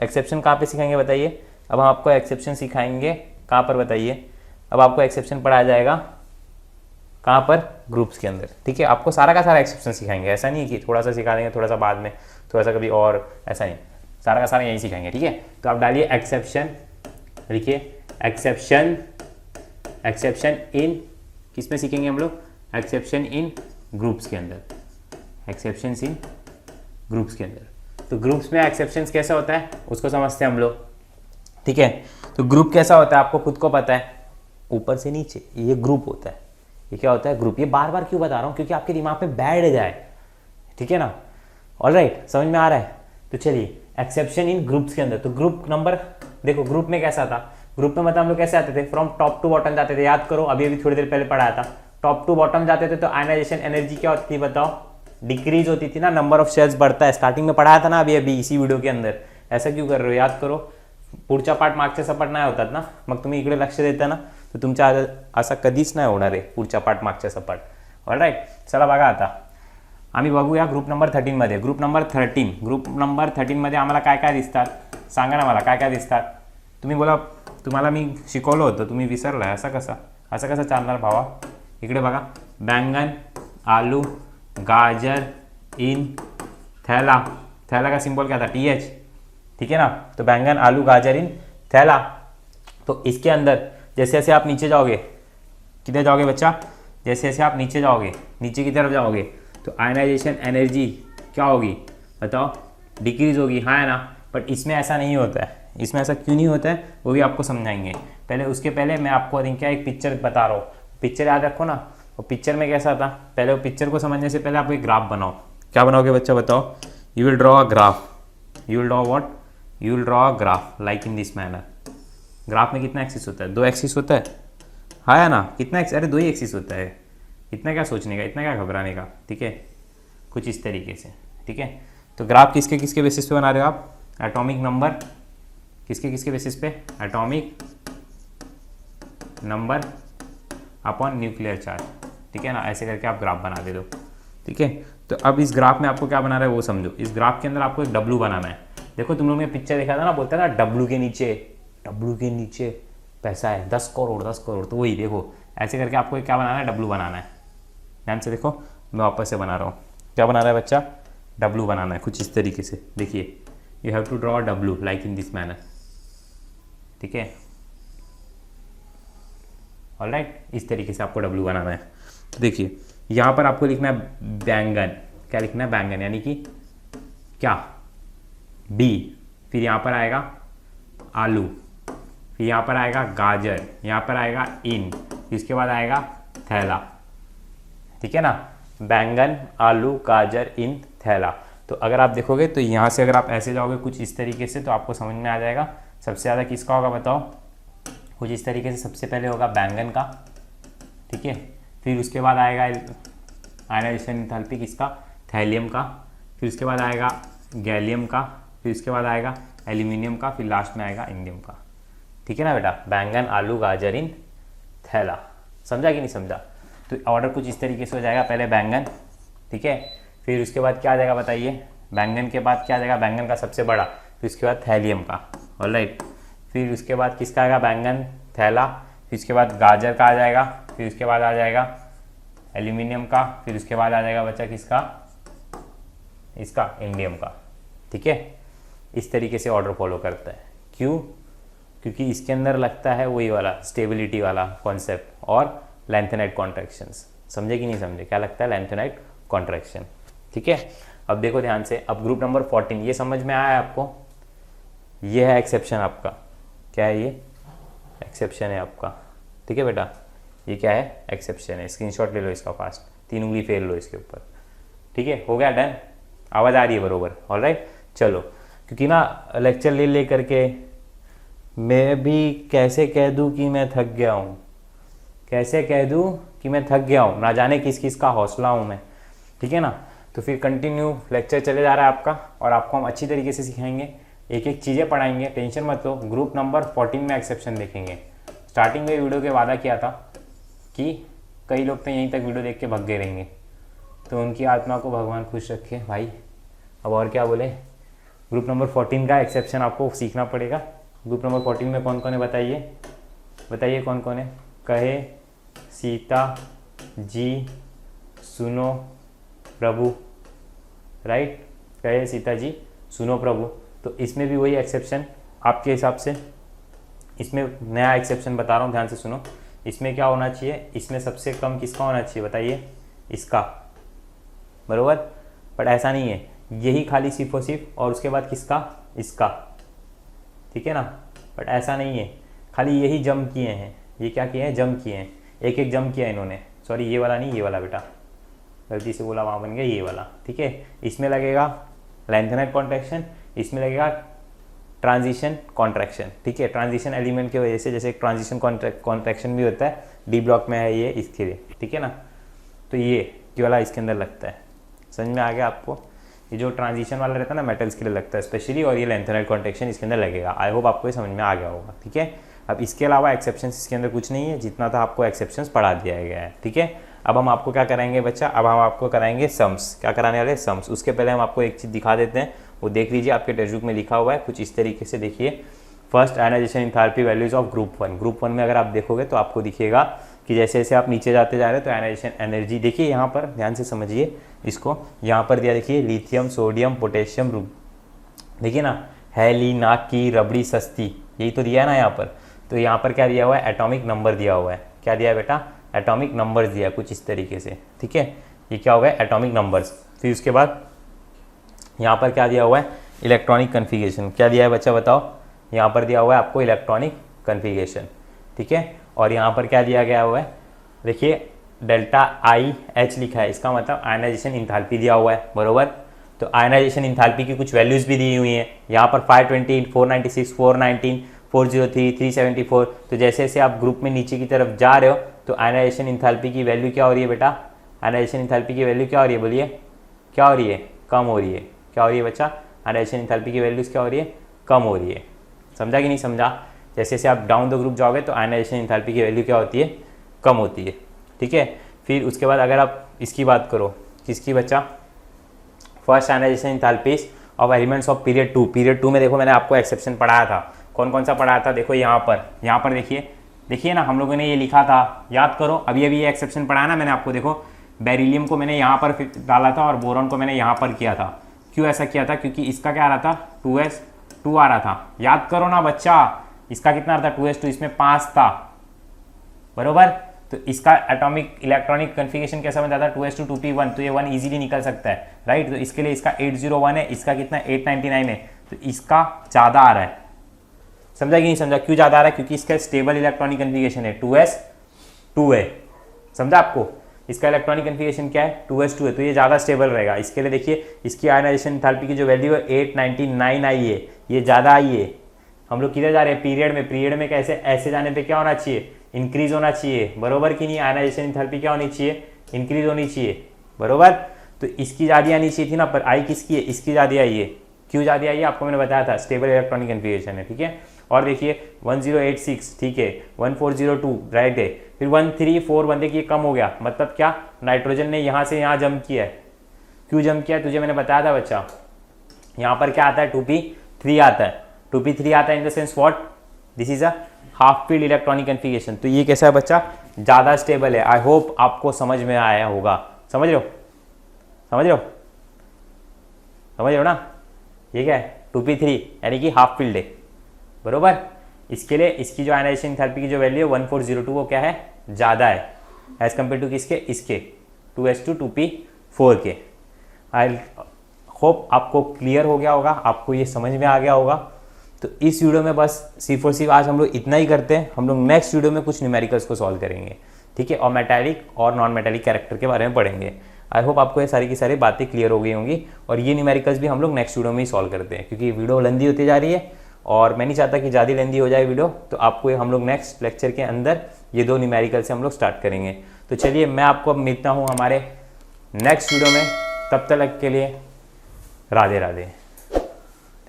A: एक्सेप्शन कहाँ पे सिखाएंगे बताइए? अब हम आपको एक्सेप्शन सिखाएंगे कहाँ पर बताइए? अब आपको एक्सेप्शन पढ़ाया जाएगा कहाँ पर? ग्रुप्स के अंदर, ठीक है? आपको सारा का सारा एक्सेप्शन सिखाएंगे, ऐसा नहीं कि थोड़ा सा सिखा देंगे, थोड़ा सा बाद में, थोड़ा सा कभी और, ऐसा नहीं, सारा का सारा यही सिखाएंगे, ठीक है? तो आप डालिए एक्सेप्शन, लिखिए एक्सेप्शन, एक्सेप्शन इन, किस में सीखेंगे हम लोग? एक्सेप्शन इन ग्रुप्स के अंदर, एक्सेप्शन इन ग्रुप्स के अंदर। तो ग्रुप्स में एक्सेप्शन कैसा होता है उसको समझते हैं हम लोग, ठीक है? तो ग्रुप कैसा होता है आपको खुद को पता है, ऊपर से नीचे ये ग्रुप होता है। ये क्या होता है? ग्रुप। ये बार बार क्यों बता रहा हूँ? क्योंकि आपके दिमाग में बैठ जाए, ठीक है ना? ऑलराइट, समझ में आ रहा है? तो चलिए एक्सेप्शन इन ग्रुप्स के अंदर। तो ग्रुप नंबर देखो, ग्रुप में कैसा था? ग्रुप में मतलब हम लोग कैसे आते थे? फ्रॉम टॉप टू बॉटम जाते थे, याद करो, अभी अभी थोड़ी देर पहले पढ़ाया था। टॉप टू बॉटम जाते थे तो आयनाइजेशन एनर्जी क्या होती थी बताओ? डिक्रीज होती थी ना, नंबर ऑफ शेयर्स बढ़ता है, स्टार्टिंग में पढ़ाया था ना अभी अभी इसी वीडियो के अंदर। ऐसा क्यों कर रहे हो? याद करो, पुढचा पार्ट मागच्या सपाट नाही होतात ना, मग तुम्ही इकडे लक्ष देता ना, तर तुमच्या असं कधीच नाही होणार आहे पुढचा पार्ट मागच्या सपाट. ऑलराईट, चला बघा आता आम्ही बघूया ग्रुप नंबर 13मध्ये. ग्रुप नंबर 13मध्ये आम्हाला काय काय दिसतात सांगा ना मला, काय काय दिसतात. तुम्ही बोला, तुम्हाला मी शिकवलं होतं, तुम्ही विसरलाय, असं कसं चालणार भावा. इकडे बघा, बैंगन, आलू, गाजर इन थैला. थैला का सिंबल क्या था, TH, ठीक है ना. तो बैंगन, आलू, गाजर इन थैला. तो इसके अंदर जैसे जैसे आप नीचे जाओगे, किधर जाओगे बच्चा, जैसे जैसे आप नीचे जाओगे, नीचे की तरफ जाओगे, तो आयनाइजेशन एनर्जी क्या होगी बताओ, डिक्रीज होगी, हाँ है ना. बट इसमें ऐसा नहीं होता है. इसमें ऐसा क्यों नहीं होता है वो भी आपको समझाएंगे. उसके पहले मैं आपको क्या एक पिक्चर बता रहा हूँ. पिक्चर याद रखो ना. वो पिक्चर में कैसा था, पहले वो पिक्चर को समझने से पहले आप एक ग्राफ बनाओ. क्या बनाओगे बच्चा बताओ. You will draw a graph. You will draw what, you will draw a graph like in this manner. Graph में कितना एक्सिस होता है, 2 एक्सिस होता है, हाँ है ना. कितना अरे 2 ही एक्सिस होता है. इतना क्या सोचने का, इतना क्या घबराने का, ठीक है. कुछ इस तरीके से, ठीक है. तो ग्राफ किसके किसके बेसिस पे बना रहे हो आप, एटॉमिक नंबर, किसके किसके बेसिस पे, atomic number upon nuclear charge, ठीक है ना. ऐसे करके आप ग्राफ बना दे दो, ठीक है. तो अब इस ग्राफ में आपको क्या बनाना है वो समझो. इस ग्राफ के अंदर आपको एक डब्लू बनाना है. देखो तुम लोग ने पिक्चर देखा था ना, बोलता था डब्लू के नीचे पैसा है 10 करोड़. तो वही देखो, ऐसे करके आपको क्या बनाना है, डब्लू बनाना है. ध्यान से देखो, मैं वापस से बना रहा हूँ. क्या बना रहा है बच्चा, डब्लू बनाना है कुछ इस तरीके से. देखिए, you have to draw W like in this manner, ठीक है. ऑलराइट, इस तरीके से आपको डब्लू बनाना है. तो देखिए यहाँ पर आपको लिखना है बैंगन. क्या लिखना है, बैंगन, यानी कि क्या, B. फिर यहाँ पर आएगा आलू, फिर यहाँ पर आएगा गाजर, यहाँ पर आएगा इन, इसके बाद आएगा थैला, ठीक है ना. बैंगन, आलू, गाजर, इन, थैला. तो अगर आप देखोगे तो यहाँ से अगर आप ऐसे जाओगे कुछ इस तरीके से, तो आपको समझ में आ जाएगा सबसे ज़्यादा किसका होगा बताओ. कुछ इस तरीके से सबसे पहले होगा बैंगन का, ठीक है. फिर उसके बाद आएगा आयनाइजेशन एंथैल्पी किसका, थैलियम का. फिर उसके बाद आएगा गैलियम का. फिर उसके बाद आएगा एल्यूमिनियम का. फिर लास्ट में आएगा इंडियम का, ठीक है ना बेटा. बैंगन, आलू, गाजर, इन, थैला. समझा कि नहीं समझा. तो ऑर्डर कुछ इस तरीके से हो जाएगा. पहले बैंगन, ठीक है. फिर उसके बाद क्या आ जाएगा बताइए, बैंगन के बाद क्या आ जाएगा, बैंगन का सबसे बड़ा. फिर उसके बाद थैलियम का, ऑलराइट. फिर उसके बाद किसका आएगा, बैंगन, थैला. फिर उसके बाद गाजर का आ जाएगा. फिर उसके बाद आ जाएगा एल्यूमिनियम का. फिर उसके बाद आ जाएगा बच्चा किसका, इसका, इंडियम का, ठीक है. इस तरीके से ऑर्डर फॉलो करता है. क्यों, क्योंकि इसके अंदर लगता है वही वाला स्टेबिलिटी वाला कॉन्सेप्ट और लैंथेनाइट कॉन्ट्रैक्शंस. समझे कि नहीं समझे, क्या लगता है, लैंथेनाइट कॉन्ट्रैक्शन, ठीक है. अब देखो ध्यान से, अब ग्रुप नंबर 14 ये समझ में आया है आपको. ये है एक्सेप्शन आपका, क्या है ये, एक्सेप्शन है आपका, ठीक है बेटा. ये क्या है, एक्सेप्शन है. स्क्रीनशॉट ले लो इसका फास्ट, 3 उंगली फेर लो इसके ऊपर, ठीक है. हो गया, डन. आवाज़ आ रही है बरोबर, ऑलराइट. चलो, क्योंकि ना लेक्चर ले करके मैं भी कैसे कह दूँ कि मैं थक गया हूँ, कैसे कह दूँ कि मैं थक गया हूँ, ना जाने किस किस का हौसला हूँ मैं, ठीक है ना. तो फिर कंटिन्यू लेक्चर चले जा रहा है आपका, और आपको हम अच्छी तरीके से सिखाएंगे, एक एक चीज़ें पढ़ाएंगे, टेंशन मत लो. ग्रुप नंबर 14 में एक्सेप्शन देखेंगे. स्टार्टिंग में वीडियो के वादा किया था कि कई लोग तो यहीं तक वीडियो देख के भग गए रहेंगे, तो उनकी आत्मा को भगवान खुश रखे भाई. अब और क्या बोले, ग्रुप नंबर 14 का एक्सेप्शन आपको सीखना पड़ेगा. ग्रुप नंबर 14 में कौन कौन है बताइए कौन कौन है. कहे सीता जी सुनो प्रभु, राइट. कहे सीता जी सुनो प्रभु. तो इसमें भी वही एक्सेप्शन आपके हिसाब से. इसमें नया एक्सेप्शन बता रहा हूँ, ध्यान से सुनो. इसमें क्या होना चाहिए, इसमें सबसे कम किसका होना चाहिए बताइए, इसका, बरोबर. बट ऐसा नहीं है, यही खाली सिर्फ और सिर्फ, और उसके बाद किसका, इसका, ठीक है ना. बट ऐसा नहीं है, खाली यही जम किए हैं. ये क्या किए हैं, जम किए हैं, एक एक जम किया इन्होंने. सॉरी, ये वाला नहीं, ये वाला बेटा, गलती से बोला, वहाँ बन गया ये वाला, ठीक है. इसमें लगेगा लैंथेनाइट कॉन्ट्रैक्शन, इसमें लगेगा ट्रांजिशन कॉन्ट्रैक्शन, ठीक है. ट्रांजिशन एलिमेंट की वजह से, जैसे एक ट्रांजिशन कॉन्ट्रैक्शन भी होता है, डी ब्लॉक में है ये, इसके लिए, ठीक है ना. तो ये वाला इसके अंदर लगता है. समझ में आ गया आपको. ये जो ट्रांजिशन वाला रहता है ना मेटल्स के लिए लगता है स्पेशली, और ये लेंथेनॉइड कॉन्ट्रैक्शन इसके अंदर लगेगा। आई होप आपको ये समझ में आ गया होगा, ठीक है। अब इसके अलावा एक्सेप्शंस इसके अंदर कुछ नहीं है, जितना था आपको एक्सेप्शंस पढ़ा दिया गया है, ठीक है। अब हम आपको क्या कराएंगे बच्चा, अब हम आपको कराएंगे सम्स। क्या कराने वाले, सम्स। उसके पहले हम आपको एक चीज़ दिखा देते हैं, वो देख लीजिए, आपके टेक्स्ट बुक में लिखा हुआ है कुछ इस तरीके से। देखिए, first ionization enthalpy values of group 1। Group 1 में अगर आप देखोगे तो आपको दिखेगा कि जैसे जैसे आप नीचे जाते जा रहे हो तो आयनाइजेशन एनर्जी, देखिए यहाँ पर ध्यान से समझिए इसको, यहाँ पर दिया देखिए लिथियम, सोडियम, पोटेशियम, देखिए ना, हैली, नाकी, रबड़ी, सस्ती, यही तो दिया है ना यहाँ पर। तो यहाँ पर क्या दिया हुआ है, एटॉमिक नंबर दिया हुआ है। क्या दिया है बेटा, एटॉमिक नंबर्स दिया कुछ इस तरीके से, ठीक है। ये क्या हो गया, एटॉमिक नंबर्स। फिर उसके बाद यहाँ पर क्या दिया हुआ है, इलेक्ट्रॉनिक कन्फिगरेशन। क्या दिया है बच्चा बताओ, यहाँ पर दिया हुआ है आपको इलेक्ट्रॉनिक कन्फिगरेशन, ठीक है। और यहाँ पर क्या दिया गया हुआ है, देखिए डेल्टा आई एच लिखा है, इसका मतलब आयनाइजेशन इंथैल्पी दिया हुआ है, बरोबर। तो आयनाइजेशन इंथैल्पी की कुछ वैल्यूज भी दी हुई हैं यहाँ पर, 520, 496, 419, 403, 374। तो जैसे जैसे आप ग्रुप में नीचे की तरफ जा रहे हो तो आयनाइजेशन इंथैल्पी की वैल्यू क्या हो रही है बेटा, आयनाइजेशन इंथैल्पी की वैल्यू क्या हो रही है, बोलिए क्या हो रही है, कम हो रही है। क्या हो रही है बच्चा, आयनाइजेशन इंथैल्पी की वैल्यूज क्या हो रही है, कम हो रही है। समझा कि नहीं समझा। जैसे जैसे आप डाउन द ग्रुप जाओगे तो आयनाइजेशन इंथैल्पी की वैल्यू क्या होती है, कम होती है, ठीक है। फिर उसके बाद अगर आप इसकी बात करो, किसकी बच्चा, first ionization enthalpies of elements of period 2। Period 2 में देखो मैंने आपको एक्सेप्शन पढ़ाया था, कौन कौन सा पढ़ाया था, देखो यहाँ पर देखिए, देखिए ना हम लोगों ने ये लिखा था, याद करो, अभी अभी ये एक्सेप्शन पढ़ाया ना मैंने आपको। देखो बेरिलियम को मैंने यहाँ पर डाला था और बोरॉन को मैंने यहाँ पर किया था। क्यों ऐसा किया था, क्योंकि इसका क्या आ रहा था, 2s2 आ रहा था, याद करो ना बच्चा। इसका कितना आ रहा था, 2s2, इसमें 5 था, बरोबर। तो इसका एटॉमिक इलेक्ट्रॉनिक कन्फिगरेशन कैसा बन जाता है, 2s2 2p1, तो ये 1 इजीली निकल सकता है, राइट। तो इसके लिए इसका 801 है, इसका कितना 899 है, तो इसका ज़्यादा आ रहा है। समझा कि नहीं समझा, क्यों ज़्यादा आ रहा है, क्योंकि इसका स्टेबल इलेक्ट्रॉनिक कन्फिगरेशन है, 2s2 है। समझा आपको, इसका इलेक्ट्रॉनिक कन्फिगरेशन क्या है, 2s2 है, तो ये ज़्यादा स्टेबल रहेगा। इसके लिए देखिए इसकी आयनाइजेशन एंथैल्पी की जो वैल्यू है 899 आई है, ये ज़्यादा आई है। हम लोग किधर जा रहे हैं, पीरियड में। पीरियड में कैसे, ऐसे जाने पे क्या होना चाहिए, इंक्रीज होना चाहिए, बरोबर कि नहीं। आयनाइजेशन एंथैल्पी क्या होनी चाहिए, इंक्रीज होनी चाहिए, बरोबर। तो इसकी ज़्यादा आनी चाहिए थी ना, पर आई किसकी है, इसकी ज़्यादा आई है। क्यों ज़्यादा आई है, आपको मैंने बताया था, स्टेबल इलेक्ट्रॉनिक कन्फिगरेशन है, ठीक है। और देखिए 1086, ठीक है, 1402, राइट है। फिर 1341, देखिए कम हो गया, मतलब क्या, नाइट्रोजन ने यहाँ से यहाँ जंप किया है। क्यों जंप किया है, तुझे मैंने बताया था बच्चा। यहाँ पर क्या आता है, 2p3 आता है, 2p3 आता है in the sense what, this is a half field electronic configuration. तो ये कैसा है बच्चा, ज़्यादा स्टेबल है। आई होप आपको समझ में आया होगा, समझ रहे हो, समझ रहे हो, समझ रहे हो ना। ये क्या है, 2p3 यानी कि हाफ फील्ड है, बरोबर। इसके लिए इसकी जो आयनाइजेशन एंथैल्पी की जो वैल्यू है 1402, वो क्या है, ज़्यादा है एज कम्पेयर टू किसके, इसके 2s2 2p4 के। आई होप आपको क्लियर हो गया होगा, आपको ये समझ में आ गया होगा। तो इस वीडियो में बस सिर्फ और सिर्फ आज हम लोग इतना ही करते हैं। हम लोग नेक्स्ट वीडियो में कुछ न्यूमेरिकल्स को सॉल्व करेंगे, ठीक है, और मेटालिक और नॉन मेटालिक कैरेक्टर के बारे में पढ़ेंगे। आई होप आपको ये सारी की सारी बातें क्लियर हो गई होंगी। और ये न्यूमेरिकल्स भी हम लोग नेक्स्ट वीडियो में ही सॉल्व करते हैं, क्योंकि वीडियो लेंदी होती जा रही है और मैं नहीं चाहता कि ज़्यादा लेंदी हो जाए वीडियो। तो आपको हम लोग नेक्स्ट लेक्चर के अंदर ये 2 न्यूमेरिकल से हम लोग स्टार्ट करेंगे। तो चलिए मैं आपको अब मिलता हूँ हमारे नेक्स्ट वीडियो में, तब तक के लिए Radhe Radhe.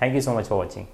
A: Thank you so much for watching.